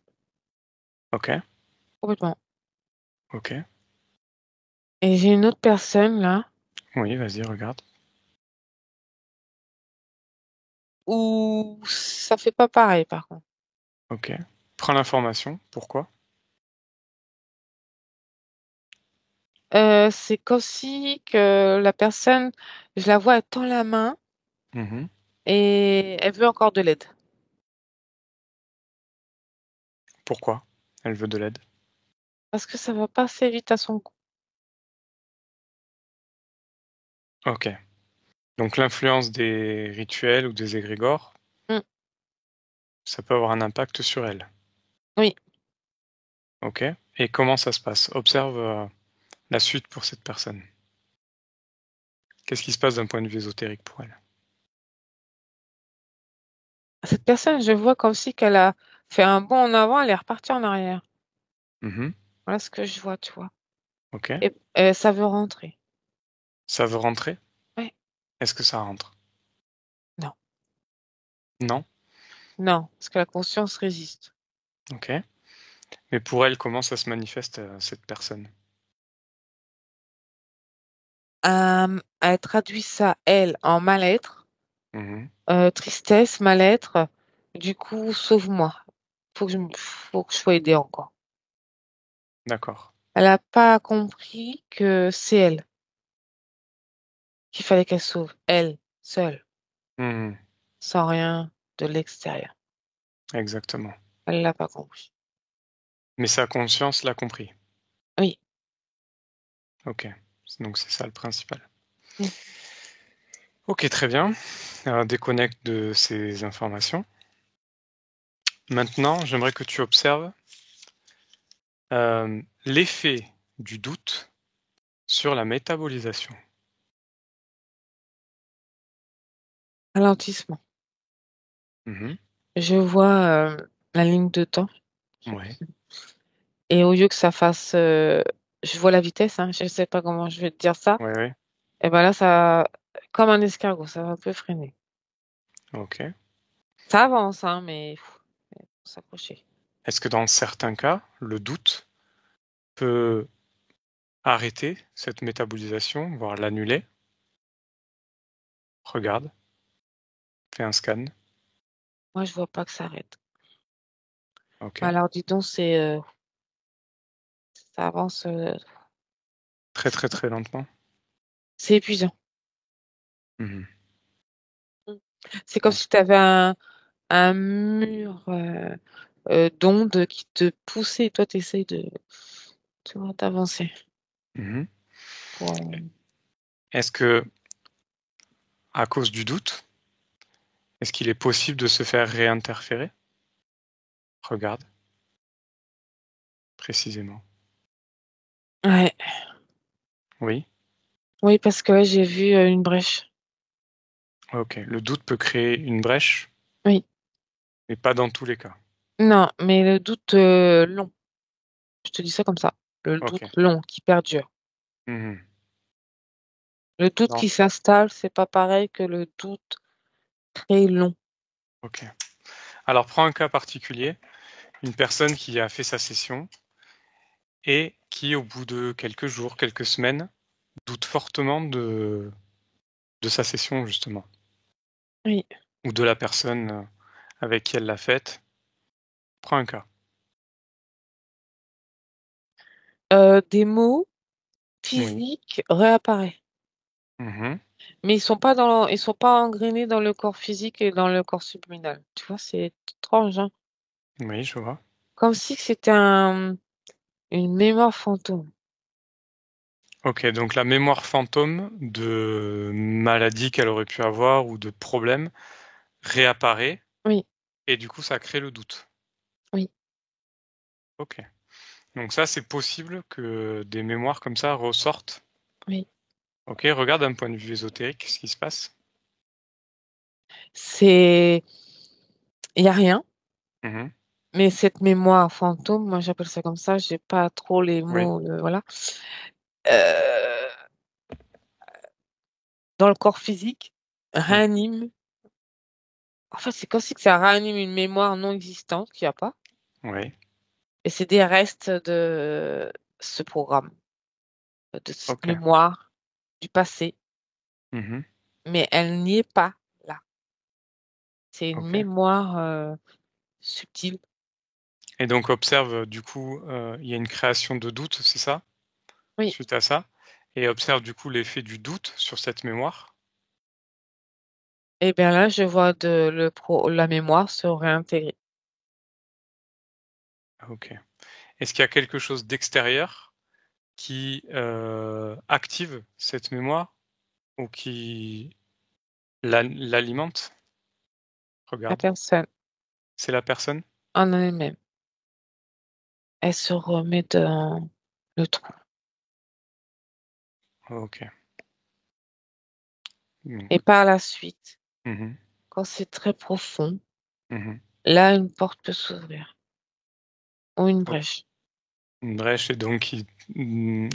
A: Ok,
B: complètement.
A: ok.
B: Et j'ai une autre personne là
A: Oui, vas-y, regarde.
B: où ça fait pas pareil par contre.
A: Ok. Prends l'information. Pourquoi?
B: C'est comme si que la personne, je la vois, elle tend la main
A: Mhm.
B: et elle veut encore de l'aide.
A: Pourquoi? Elle veut de l'aide.
B: Parce que ça va pas assez vite à son goût.
A: Ok. Donc l'influence des rituels ou des égrégores,
B: Mm.
A: ça peut avoir un impact sur elle.
B: Oui.
A: Ok. Et comment ça se passe? Observe la suite pour cette personne. Qu'est-ce qui se passe d'un point de vue ésotérique pour elle?
B: Cette personne, je vois comme si qu'elle a fait un bond en avant, elle est repartie en arrière.
A: Mhm.
B: Voilà ce que je vois, tu vois.
A: Ok.
B: Et ça veut rentrer.
A: Ça veut rentrer?
B: Ouais.
A: Est-ce que ça rentre?
B: Non.
A: Non?
B: Non, parce que la conscience résiste.
A: Ok. Mais pour elle, comment ça se manifeste, cette personne?
B: Elle traduit ça, elle, en mal-être,
A: Mhm.
B: tristesse, mal-être. Du coup, sauve-moi. Faut que je sois aidée encore.
A: D'accord.
B: Elle n'a pas compris que c'est elle qu'il fallait qu'elle sauve. Elle, seule,
A: Mhm.
B: sans rien de l'extérieur.
A: Exactement.
B: Elle l'a pas compris.
A: Mais sa conscience l'a compris.
B: Oui.
A: Ok. Donc c'est ça le principal.
B: Mm.
A: Ok, très bien. Déconnecte de ces informations. Maintenant, j'aimerais que tu observes l'effet du doute sur la métabolisation.
B: Ralentissement.
A: Mhm.
B: Je vois la ligne de temps.
A: Ouais,
B: Et au lieu que ça fasse, je vois la vitesse, hein, je ne sais pas comment je vais te dire ça.
A: ouais, ouais.
B: Et ben là, ça, comme un escargot, ça va un peu freiner.
A: Ok.
B: Ça avance, hein, mais il faut s'accrocher.
A: Est-ce que dans certains cas, le doute peut arrêter cette métabolisation, voire l'annuler? Regarde, fais un scan.
B: Moi, je vois pas que ça arrête.
A: Ok.
B: Alors, dis donc, ça avance,
A: Très, très, très lentement.
B: c'est épuisant.
A: Mhm.
B: Mm. C'est comme si tu avais un mur d'ondes qui te poussait et toi, tu essayes tu vois, d'avancer.
A: Mhm.
B: Pour,
A: Est-ce que, à cause du doute, est-ce qu'il est possible de se faire réinterférer? Regarde, précisément.
B: Ouais.
A: Oui.
B: Oui, parce que là, j'ai vu une brèche.
A: Ok. Le doute peut créer une brèche,
B: Oui.
A: mais pas dans tous les cas.
B: Non, mais le doute long. Je te dis ça comme ça. Le
A: Ok.
B: doute long qui perdure.
A: Mhm.
B: Le doute
A: Non.
B: qui s'installe, c'est pas pareil que le doute très long.
A: Ok. Alors, prends un cas particulier. Une personne qui a fait sa session et qui, au bout de quelques jours, quelques semaines, doute fortement de sa session, justement,
B: Oui.
A: ou de la personne avec qui elle l'a faite. Prends un cas.
B: Des mots
A: Oui.
B: physiques réapparaissent.
A: Mhm.
B: Mais ils sont pas engrainés dans le corps physique et dans le corps subliminal. Tu vois, c'est étrange, hein.
A: Oui, je vois.
B: Comme si c'était une mémoire fantôme.
A: Ok, donc la mémoire fantôme de maladie qu'elle aurait pu avoir ou de problème réapparaît
B: Oui,
A: et du coup ça crée le doute.
B: oui,
A: Ok. Donc ça c'est possible que des mémoires comme ça ressortent.
B: oui.
A: Ok, regarde d'un point de vue ésotérique ce qui se passe.
B: C'est, il y a rien.
A: Mhm.
B: Mais cette mémoire fantôme, moi j'appelle ça comme ça, j'ai pas trop les
A: Oui.
B: mots, voilà. Euh, dans le corps physique,
A: Oui.
B: réanime. En fait, c'est comme si que ça réanime une mémoire non existante qu'il n'y a pas.
A: Oui.
B: Et c'est des restes de ce programme, de cette
A: Ok.
B: mémoire du passé.
A: Mhm.
B: Mais elle n'y est pas là. C'est une
A: Ok.
B: mémoire subtile.
A: Et donc observe du coup il y a une création de doute, c'est ça?
B: Oui.
A: Suite à ça. Et observe du coup l'effet du doute sur cette mémoire.
B: Et bien là, je vois la mémoire se réintégrer.
A: Ok. Est-ce qu'il y a quelque chose d'extérieur qui active cette mémoire ou qui l'alimente?
B: La
A: Regarde,
B: personne
A: c'est la personne?
B: en elle-même, elle se remet dans le trou.
A: Ok. Mm.
B: Et par la suite,
A: Mhm.
B: quand c'est très profond,
A: Mhm.
B: là, une porte peut s'ouvrir ou une
A: Ok.
B: brèche.
A: Une brèche et donc qui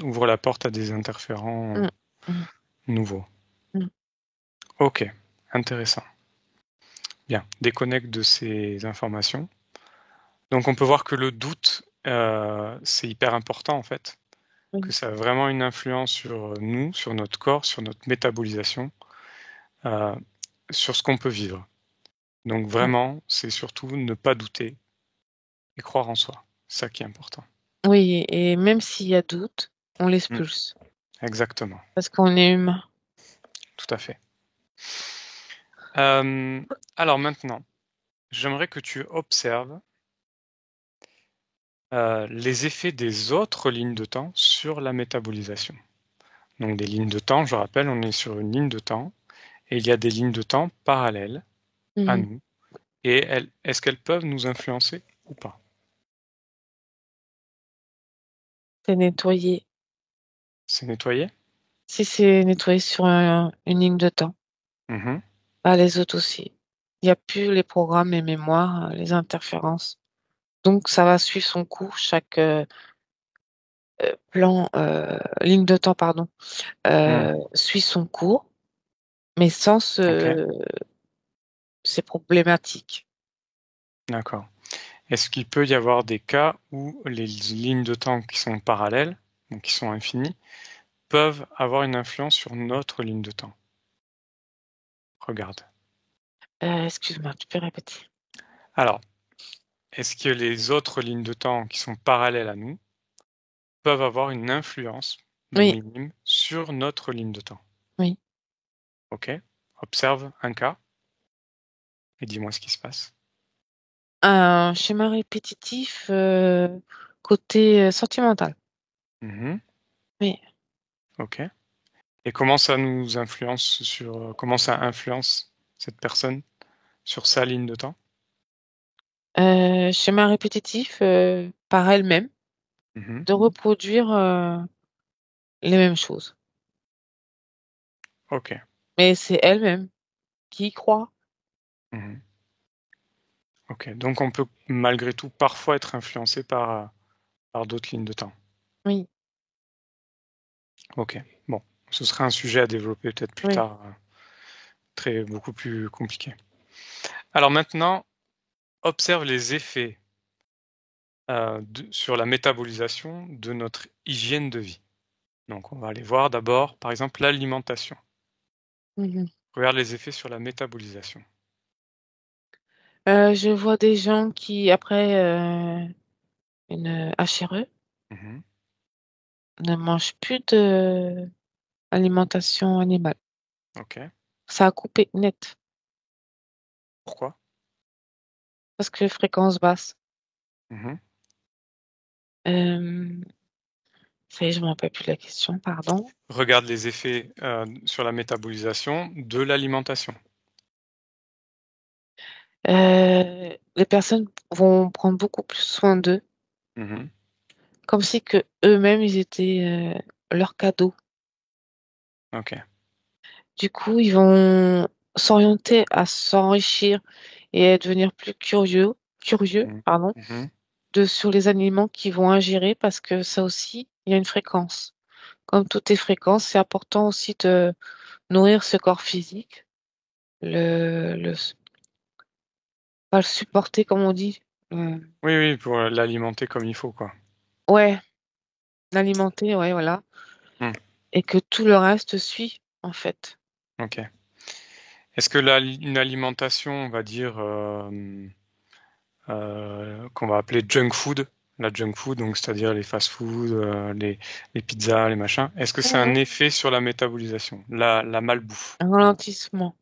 A: ouvre la porte à des interférents
B: Mm, mm,
A: nouveaux.
B: mm.
A: Ok, intéressant. Bien, déconnecte de ces informations. Donc on peut voir que le doute, c'est hyper important en fait, que
B: Oui,
A: ça a vraiment une influence sur nous, sur notre corps, sur notre métabolisation, euh, sur ce qu'on peut vivre. Donc
B: mm.
A: vraiment, c'est surtout ne pas douter et croire en soi. C'est ça qui est important.
B: Oui, et même s'il y a doute, on
A: Mm,
B: l'expulse
A: exactement,
B: parce qu'on est humain.
A: tout à fait. Euh, alors maintenant, j'aimerais que tu observes les effets des autres lignes de temps sur la métabolisation. Donc des lignes de temps, je rappelle, on est sur une ligne de temps et il y a des lignes de temps parallèles à
B: Mhm.
A: nous. Et est-ce qu'elles peuvent nous influencer ou pas?
B: C'est nettoyé.
A: C'est nettoyé?
B: Si c'est nettoyé sur une ligne de temps,
A: Mhm.
B: pas les autres aussi. Il n'y a plus les programmes, les mémoires, les interférences. Donc, ça va suivre son cours, chaque ligne de temps, pardon,
A: Mm.
B: suit son cours, mais sans
A: Ok,
B: ces problématiques.
A: d'accord. Est-ce qu'il peut y avoir des cas où les lignes de temps qui sont parallèles, donc qui sont infinies, peuvent avoir une influence sur notre ligne de temps? Regarde.
B: Excuse-moi, tu peux répéter?
A: Alors, est-ce que les autres lignes de temps qui sont parallèles à nous peuvent avoir une influence, même
B: Oui,
A: minime, sur notre ligne de temps?
B: oui.
A: Ok, observe un cas et dis-moi ce qui se passe.
B: Un schéma répétitif côté sentimental.
A: Mhm.
B: Oui.
A: Ok. Et comment ça nous influence sur comment ça influence cette personne sur sa ligne de temps?
B: Schéma répétitif par elle-même,
A: Mhm.
B: de reproduire les mêmes choses.
A: Ok.
B: Mais c'est elle-même qui y croit.
A: Mhm. Ok. Donc on peut malgré tout parfois être influencé par d'autres lignes de temps.
B: Oui,
A: Ok. Bon, ce sera un sujet à développer peut-être plus
B: oui.
A: tard, beaucoup plus compliqué. Alors maintenant, observe les effets sur la métabolisation de notre hygiène de vie. Donc on va aller voir d'abord, par exemple, l'alimentation.
B: Mhm.
A: Regarde les effets sur la métabolisation.
B: Je vois des gens qui, après une HRE,
A: Mhm.
B: ne mangent plus de alimentation animale.
A: Ok.
B: Ça a coupé net
A: Pourquoi?
B: parce que fréquence basse.
A: Mhm.
B: Euh, Ça y est, je me rappelle plus de la question, pardon.
A: Regarde les effets sur la métabolisation de l'alimentation.
B: Les personnes vont prendre beaucoup plus soin d'eux,
A: Mhm.
B: comme si que eux-mêmes ils étaient leur cadeau.
A: Ok.
B: Du coup, ils vont s'orienter à s'enrichir et à devenir plus curieux,
A: Mhm.
B: pardon,
A: Mhm.
B: sur les aliments qu'ils vont ingérer parce que ça aussi, il y a une fréquence. Comme toutes les fréquences, c'est important aussi de nourrir ce corps physique, le pas le supporter comme on dit. Euh,
A: Oui, oui, pour l'alimenter comme il faut, quoi.
B: ouais, l'alimenter, ouais, voilà.
A: Hmm.
B: Et que tout le reste suit, en fait.
A: Ok. Est-ce que une alimentation, on va dire, qu'on va appeler junk food, la junk food, donc c'est-à-dire les fast-food, les pizzas, les machins, est-ce que c'est un
B: Mhm.
A: effet sur la métabolisation, la malbouffe?
B: Un ralentissement,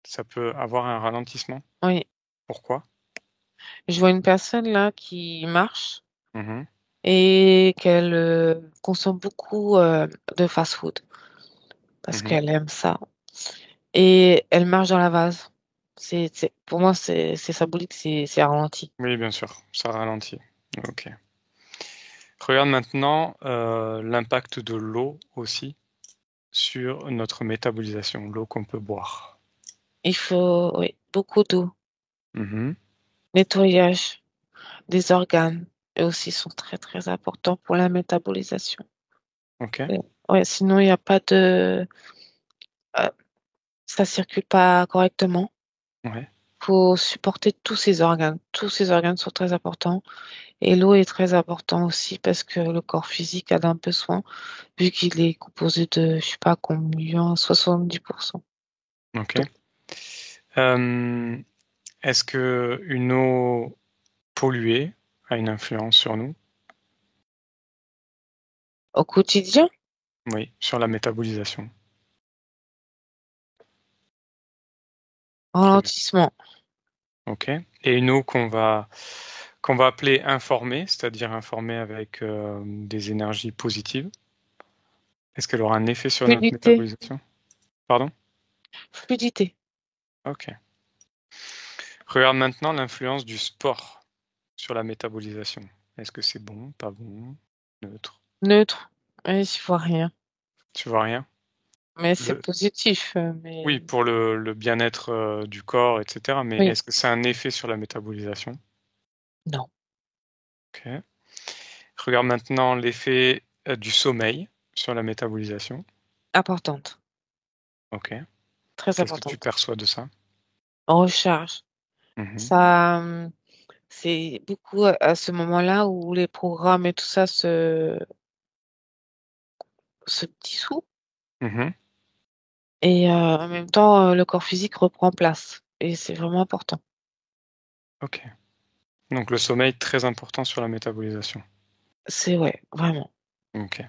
A: Ça peut avoir un ralentissement?
B: oui.
A: Pourquoi?
B: Je vois une personne là qui marche
A: Mhm.
B: et qu'elle consomme beaucoup de fast-food parce
A: Mhm.
B: qu'elle aime ça. Et elle marche dans la vase. Pour moi, c'est symbolique, c'est ralenti.
A: Oui, bien sûr, ça ralentit. Ok. Regarde maintenant l'impact de l'eau aussi sur notre métabolisation, l'eau qu'on peut boire.
B: Il faut, oui, beaucoup d'eau.
A: Mhm.
B: Nettoyage des organes, eux aussi sont très très importants pour la métabolisation.
A: Ok.
B: Ouais, sinon il n'y a pas de, euh, ça circule pas correctement.
A: Ouais.
B: Faut supporter tous ces organes. Tous ces organes sont très importants. Et l'eau est très important aussi parce que le corps physique a d'un besoin, vu qu'il est composé de, je sais pas combien, 70%.
A: Ok.
B: Donc,
A: Euh, Est-ce que une eau polluée a une influence sur nous?
B: au quotidien,
A: Oui, sur la métabolisation. Très bien.
B: ralentissement.
A: Ok. Et une eau qu'on va appeler informée, c'est-à-dire informée avec des énergies positives. Est-ce qu'elle aura un effet sur notre
B: Fluidité,
A: métabolisation? Pardon?
B: fluidité.
A: Ok. Regarde maintenant l'influence du sport sur la métabolisation. Est-ce que c'est bon, pas bon, neutre?
B: Neutre. Ouais, je vois rien.
A: Tu vois rien?
B: Mais c'est
A: Le...
B: positif.
A: Oui,
B: Mais
A: pour le bien-être du corps, etc. Mais
B: oui,
A: est-ce que ça a un effet sur la métabolisation?
B: non.
A: Ok. Regarde maintenant l'effet du sommeil sur la métabolisation.
B: Importante.
A: Ok.
B: Très
A: Qu'est-ce que tu
B: importante.
A: perçois de ça?
B: Recharge.
A: Mhm.
B: Ça, c'est beaucoup à ce moment-là où les programmes et tout ça se dissouent.
A: Mhm.
B: Et en même temps, le corps physique reprend place. Et c'est vraiment important.
A: Ok. Donc le sommeil très important sur la métabolisation.
B: C'est ouais, vraiment.
A: Ok.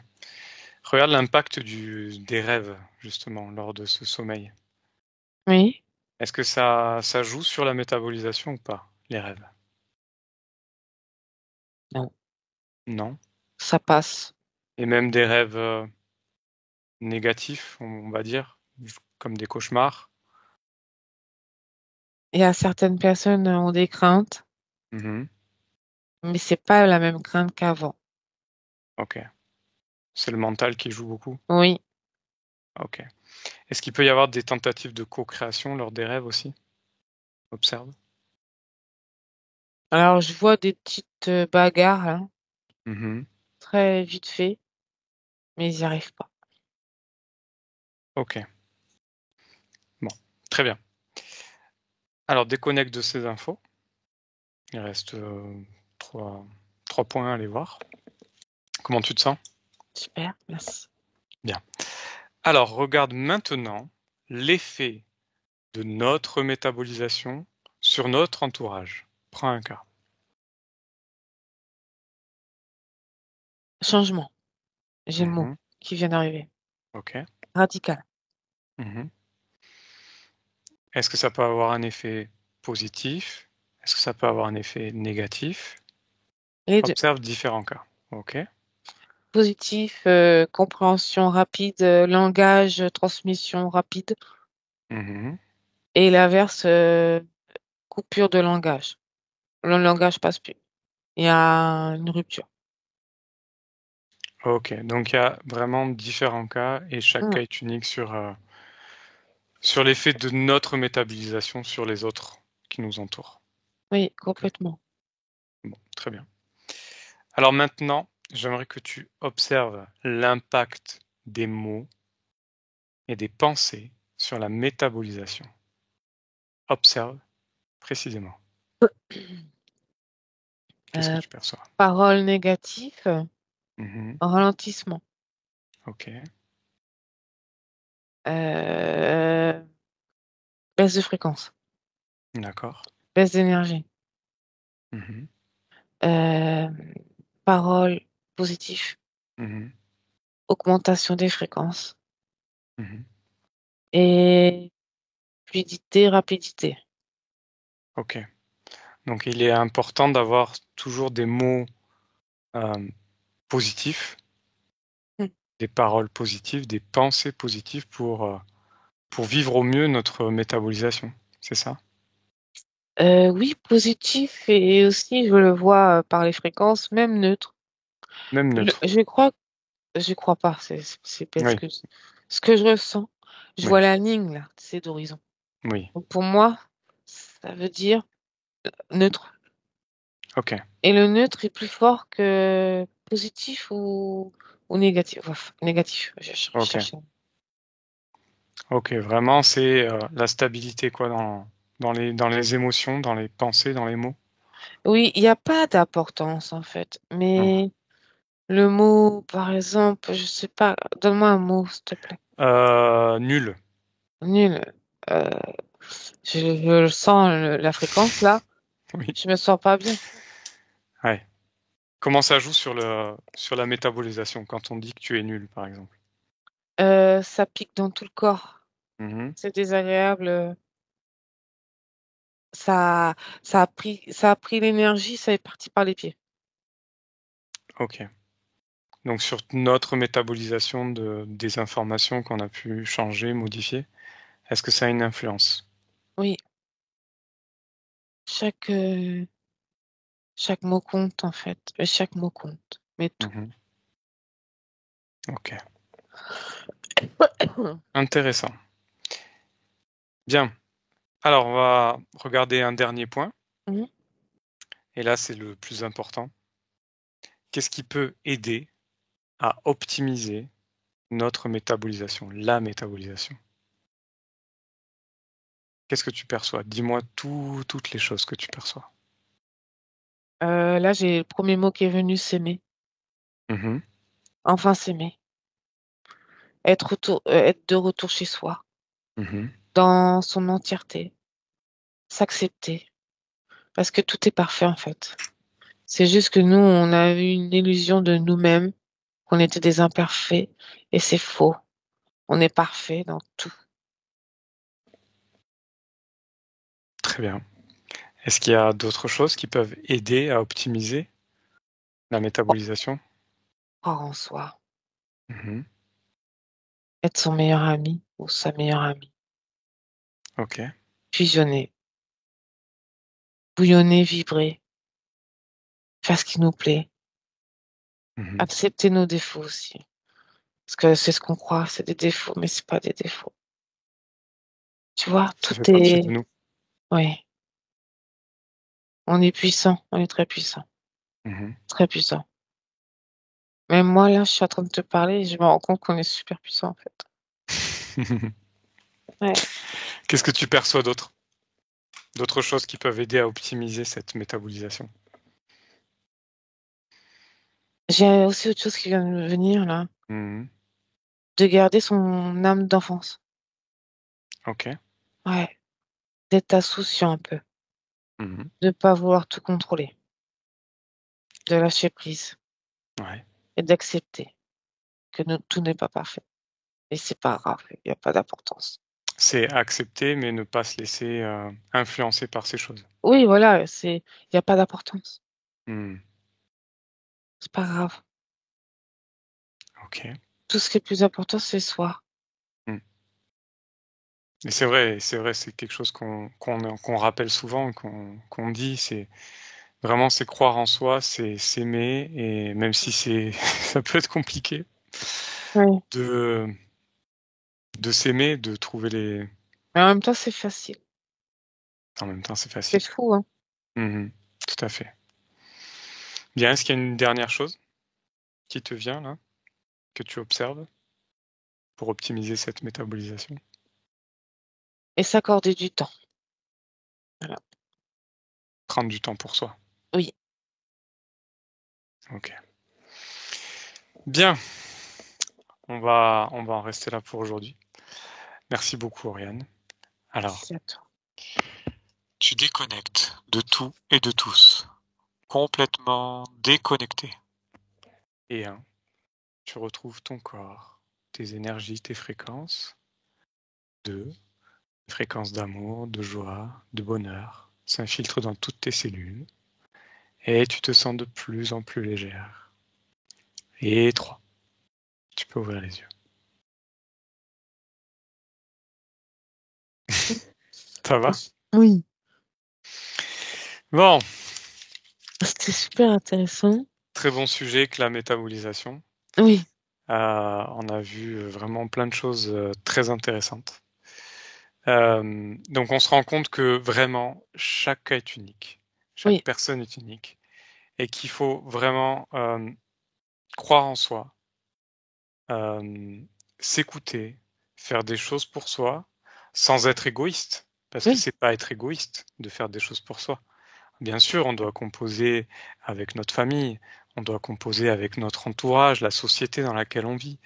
A: Regarde l'impact des rêves justement lors de ce sommeil.
B: Oui,
A: Est-ce que ça joue sur la métabolisation ou pas, les rêves?
B: non,
A: Non.
B: ça passe.
A: Et même des rêves négatifs, on va dire, comme des cauchemars.
B: Il y a certaines personnes ont des craintes,
A: Mhm.
B: mais c'est pas la même crainte qu'avant.
A: Ok. C'est le mental qui joue beaucoup.
B: Oui.
A: Ok. Est-ce qu'il peut y avoir des tentatives de co-création lors des rêves aussi? Observe.
B: Alors, je vois des petites bagarres, hein,
A: Mhm.
B: très vite fait, mais ils n'y arrivent pas.
A: Ok. Bon. Très bien. Alors déconnecte de ces infos. Il reste trois, trois points à aller voir. Comment tu te sens?
B: Super, merci.
A: Bien. Alors regarde maintenant l'effet de notre métabolisation sur notre entourage. Prends un cas.
B: Changement. J'ai le mot
A: Mhm.
B: qui vient d'arriver.
A: Ok.
B: Radical.
A: Mhm. Est-ce que ça peut avoir un effet positif? Est-ce que ça peut avoir un effet négatif?
B: Les deux.
A: Observe différents cas. Ok.
B: Positif, compréhension rapide, langage, transmission rapide.
A: Mhm.
B: Et l'inverse, coupure de langage. Le langage passe plus. Il y a une rupture.
A: Ok. Donc il y a vraiment différents cas et chaque
B: Mm.
A: cas est unique sur l'effet de notre métabolisation sur les autres qui nous entourent.
B: Oui,
A: Ok.
B: complètement.
A: Bon, très bien. Alors maintenant, j'aimerais que tu observes l'impact des mots et des pensées sur la métabolisation. Observe précisément. Qu'est-ce que
B: Euh,
A: tu perçois?
B: Parole négative,
A: Mhm.
B: ralentissement.
A: Ok,
B: Euh, Baisse de fréquence,
A: d'accord.
B: baisse d'énergie.
A: Mhm.
B: Euh, Parole positive,
A: Mhm.
B: augmentation des fréquences.
A: Mhm.
B: Et fluidité, rapidité.
A: Ok. Donc il est important d'avoir toujours des mots euh, positifs,
B: Mm.
A: des paroles positives, des pensées positives pour vivre au mieux notre métabolisation. C'est ça?
B: Oui, positif et aussi, je le vois par les fréquences, même neutre.
A: Même neutre.
B: Je crois pas, c'est parce
A: Oui,
B: que ce que je ressens, je
A: oui,
B: vois la ligne là, c'est d'horizon.
A: oui.
B: Donc pour moi, ça veut dire neutre.
A: Ok,
B: Et le neutre est plus fort que positif ou négatif. Enfin, négatif, je
A: ok.
B: cherche.
A: Ok, vraiment, c'est la stabilité quoi dans les émotions, dans les pensées, dans les mots.
B: Oui, il n'y a pas d'importance en fait,
A: Hmm.
B: mais le mot, par exemple, je sais pas, donne-moi un mot, s'il te plaît.
A: Nul.
B: Nul. Euh, je le sens, la fréquence là,
A: Oui.
B: je me sens pas bien.
A: Ouais. Comment ça joue sur la métabolisation quand on dit que tu es nul, par exemple?
B: Ça pique dans tout le corps.
A: Mhm.
B: C'est désagréable. Ça, ça a pris l'énergie, ça est parti par les pieds.
A: Ok. Donc sur notre métabolisation des informations qu'on a pu changer, modifier, est-ce que ça a une influence?
B: Oui, chaque, euh, chaque mot compte en fait. Chaque mot compte. Mais tout.
A: Mhm. Ok. Intéressant. Bien. Alors on va regarder un dernier point,
B: Mhm.
A: et là c'est le plus important. Qu'est-ce qui peut aider à optimiser notre métabolisation, la métabolisation? Qu'est-ce que tu perçois? Dis-moi toutes les choses que tu perçois.
B: Là, j'ai le premier mot qui est venu, s'aimer.
A: Mhm.
B: Enfin, s'aimer. Être de retour chez soi,
A: Mhm.
B: dans son entièreté. S'accepter. Parce que tout est parfait en fait. C'est juste que nous, on a eu une illusion de nous-mêmes, qu'on était des imparfaits, et c'est faux. On est parfait dans tout.
A: Très bien. Est-ce qu'il y a d'autres choses qui peuvent aider à optimiser la métabolisation?
B: Croire en soi.
A: Mhm.
B: Être son meilleur ami ou sa meilleure amie.
A: Ok.
B: Fusionner. Bouillonner, vibrer. Faire ce qui nous plaît.
A: Mhm.
B: Accepter nos défauts aussi. Parce que c'est ce qu'on croit, c'est des défauts, mais c'est pas des défauts. Tu vois,
A: Ça
B: tout
A: fait partie
B: est...
A: de nous.
B: Oui, on est puissant, on est très puissant.
A: Mhm.
B: Très puissant. Même moi, là, je suis en train de te parler et je me rends compte qu'on est super puissant, en fait. Ouais.
A: Qu'est-ce que tu perçois d'autre? D'autres choses qui peuvent aider à optimiser cette métabolisation?
B: J'ai aussi autre chose qui vient de me venir, là.
A: Mhm.
B: De garder son âme d'enfance.
A: Ok.
B: Ouais. D'être insouciant un peu.
A: Mmh.
B: de ne pas vouloir tout contrôler, de lâcher prise
A: Ouais.
B: et d'accepter que tout n'est pas parfait. Et c'est pas grave, il y a pas d'importance.
A: C'est accepter, mais ne pas se laisser, influencer par ces choses.
B: Oui, voilà, il y a pas d'importance.
A: Mmh.
B: C'est pas grave.
A: OK.
B: Tout ce qui est plus important, c'est soi.
A: Mmh. Et c'est vrai, c'est quelque chose qu'on rappelle souvent, qu'on dit, c'est croire en soi, c'est s'aimer et même si c'est ça peut être compliqué
B: Oui.
A: de s'aimer, de trouver les
B: Mais en même temps, c'est facile.
A: en même temps, c'est
B: C'est
A: facile.
B: fou, hein.
A: Mmh. Tout à fait. Bien, est-ce qu'il y a une dernière chose qui te vient là, que tu observes pour optimiser cette métabolisation?
B: Et s'accorder du temps. Voilà.
A: Prendre du temps pour soi.
B: Oui.
A: OK. Bien, on va en rester là pour aujourd'hui. Merci beaucoup, Oriane. Alors,
B: C'est à toi.
A: tu déconnectes de tout et de tous, complètement déconnecté. Et tu retrouves ton corps, tes énergies, tes fréquences. 2, fréquences d'amour, de joie, de bonheur, s'infiltrent dans toutes tes cellules. Et tu te sens de plus en plus légère. Et 3, tu peux ouvrir les yeux. Ça va?
B: Oui.
A: Bon,
B: C'était super intéressant.
A: très bon sujet que la métabolisation.
B: Oui,
A: On a vu vraiment plein de choses très intéressantes. Donc on se rend compte que vraiment chaque cas est unique, chaque
B: oui,
A: personne est unique et qu'il faut vraiment croire en soi, s'écouter, faire des choses pour soi sans être égoïste, parce que
B: oui,
A: c'est pas être égoïste de faire des choses pour soi. Bien sûr, on doit composer avec notre famille, on doit composer avec notre entourage, la société dans laquelle on vit.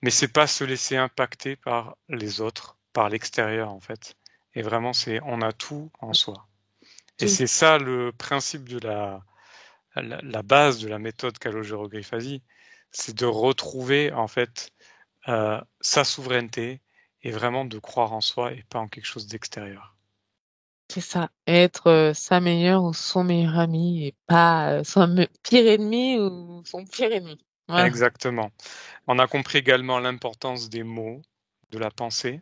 A: Mais c'est pas se laisser impacter par les autres, par l'extérieur en fait. Et vraiment, on a tout en soi. Et
B: tout.
A: c'est ça le principe de la base de la méthode Calogero-Griffasi, c'est de retrouver en fait sa souveraineté et vraiment de croire en soi et pas en quelque chose d'extérieur.
B: C'est ça. Être sa meilleure ou son meilleur ami et pas pire ennemi ou son pire ennemi. Voilà.
A: Exactement. On a compris également l'importance des mots, de la pensée,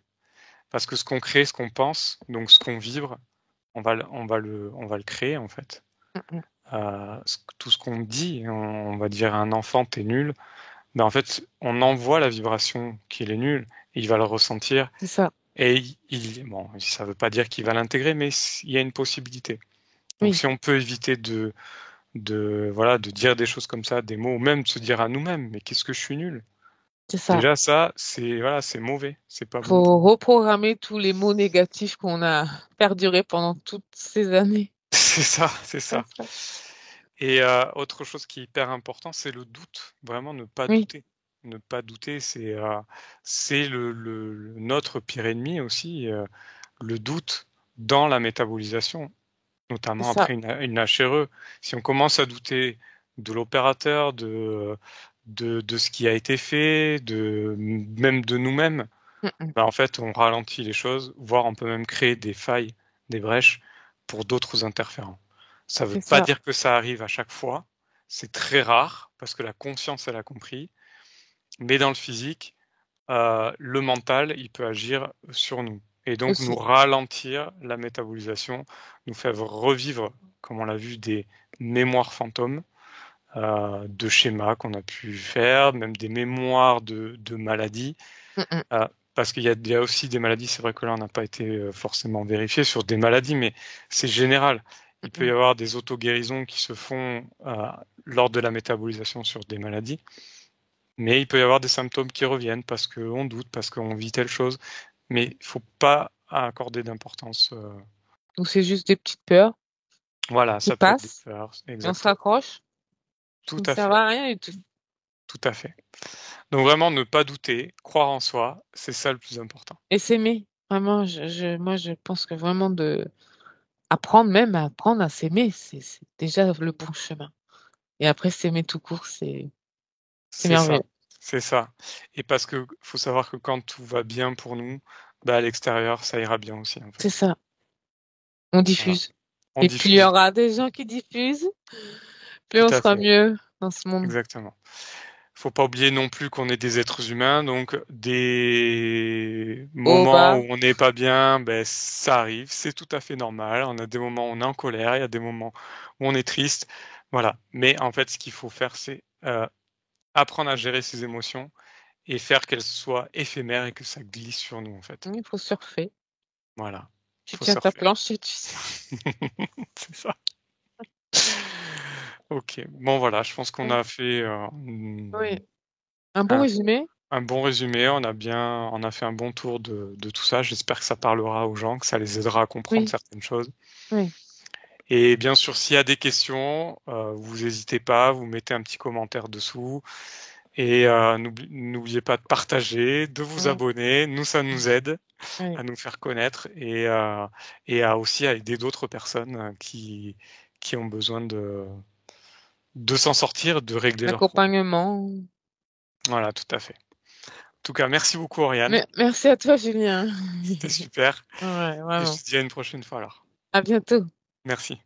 A: parce que ce qu'on crée, ce qu'on pense, donc ce qu'on vibre, on va le créer en fait.
B: Mm, mm.
A: Tout ce qu'on dit, on va dire à un enfant, t'es nul, ben en fait, on envoie la vibration qu'il est nul, et il va le ressentir,
B: C'est ça.
A: et bon, ça ne veut pas dire qu'il va l'intégrer, mais il y a une possibilité. Donc
B: Oui,
A: si on peut éviter voilà, de dire des choses comme ça, des mots, ou même de se dire à nous-mêmes, mais qu'est-ce que je suis nul?
B: c'est ça.
A: Déjà ça, voilà, c'est mauvais, c'est pas bon.
B: Faut reprogrammer tous les mots négatifs qu'on a perdurés pendant toutes ces années.
A: C'est ça, c'est
B: C'est
A: ça.
B: ça.
A: Et autre chose qui est hyper important, c'est le doute. Vraiment ne pas
B: Oui,
A: douter. Ne pas douter, c'est notre pire ennemi aussi, le doute dans la métabolisation,
B: c'est
A: notamment
B: ça.
A: après une HRE. Si on commence à douter de l'opérateur, de ce qui a été fait, même de nous-mêmes,
B: Mm, mm.
A: ben, en fait, on ralentit les choses, voire on peut même créer des failles, des brèches pour d'autres interférents. Ça ne veut
B: C'est
A: pas
B: ça.
A: dire que ça arrive à chaque fois. C'est très rare parce que la conscience, elle a compris. Mais dans le physique, le mental, il peut agir sur nous et donc nous
B: Aussi.
A: ralentir la métabolisation, nous faire revivre, comme on l'a vu, des mémoires fantômes, de schémas qu'on a pu faire, même des mémoires de maladies.
B: Mm, mm.
A: Parce qu'il y a aussi des maladies, c'est vrai que là on n'a pas été forcément vérifié sur des maladies, mais c'est général.
B: Mm,
A: Il peut y
B: mm.
A: avoir des autoguérisons qui se font lors de la métabolisation sur des maladies, mais il peut y avoir des symptômes qui reviennent parce qu'on doute, parce qu'on vit telle chose, mais il ne faut pas accorder d'importance.
B: Ou c'est juste des petites peurs
A: Voilà,
B: qui
A: ça peut être des
B: passent,
A: peurs,
B: et on se
A: exactement.
B: raccroche, qui
A: Tout
B: ne
A: à
B: servent
A: fait,
B: à rien du tout.
A: tout à fait. Donc vraiment ne pas douter, croire en soi, c'est ça le plus important.
B: Et s'aimer. Vraiment, moi, je pense que vraiment apprendre même à apprendre à s'aimer, c'est déjà le bon chemin. Et après, s'aimer tout court, c'est
A: C'est ça,
B: merveilleux.
A: c'est ça. Et parce que faut savoir que quand tout va bien pour nous, bah, à l'extérieur, ça ira bien aussi, en
B: C'est
A: fait.
B: ça. On
A: Voilà.
B: diffuse.
A: On
B: Et plus il y
A: diffuse,
B: aura des gens qui diffusent, plus
A: tout
B: on
A: à
B: sera
A: fait,
B: mieux dans ce monde.
A: exactement. Faut pas oublier non plus qu'on est des êtres humains, donc des
B: Au
A: moments
B: bas,
A: où on n'est pas bien, ben, ça arrive, c'est tout à fait normal. On a des moments où on est en colère, il y a des moments où on est triste, voilà. Mais en fait, ce qu'il faut faire, c'est apprendre à gérer ses émotions et faire qu'elles soient éphémères et que ça glisse sur nous, en fait.
B: il faut surfer.
A: Voilà,
B: Tu
A: faut
B: tiens ta
A: surfer.
B: planche et tu surfes.
A: C'est ça. Ok, bon voilà, je pense qu'on
B: Ouais.
A: a fait
B: Oui. Un bon
A: un,
B: résumé?
A: un bon résumé, on a fait un bon tour de tout ça. J'espère que ça parlera aux gens, que ça les aidera à comprendre
B: Oui.
A: certaines choses.
B: Oui.
A: Et bien sûr, s'il y a des questions, vous n'hésitez pas, vous mettez un petit commentaire dessous. Et n'oubliez pas de partager, de vous
B: Oui.
A: abonner. Nous, ça nous aide
B: Oui.
A: à nous faire connaître et à aussi à aider d'autres personnes qui ont besoin de s'en sortir, de régler leurs problèmes.
B: L'accompagnement.
A: Voilà, tout à fait. En tout cas, merci beaucoup, Oriane.
B: Merci à toi, Julien.
A: C'était super.
B: Ouais,
A: Et je
B: vraiment.
A: te dis à une prochaine fois alors.
B: À bientôt.
A: Merci.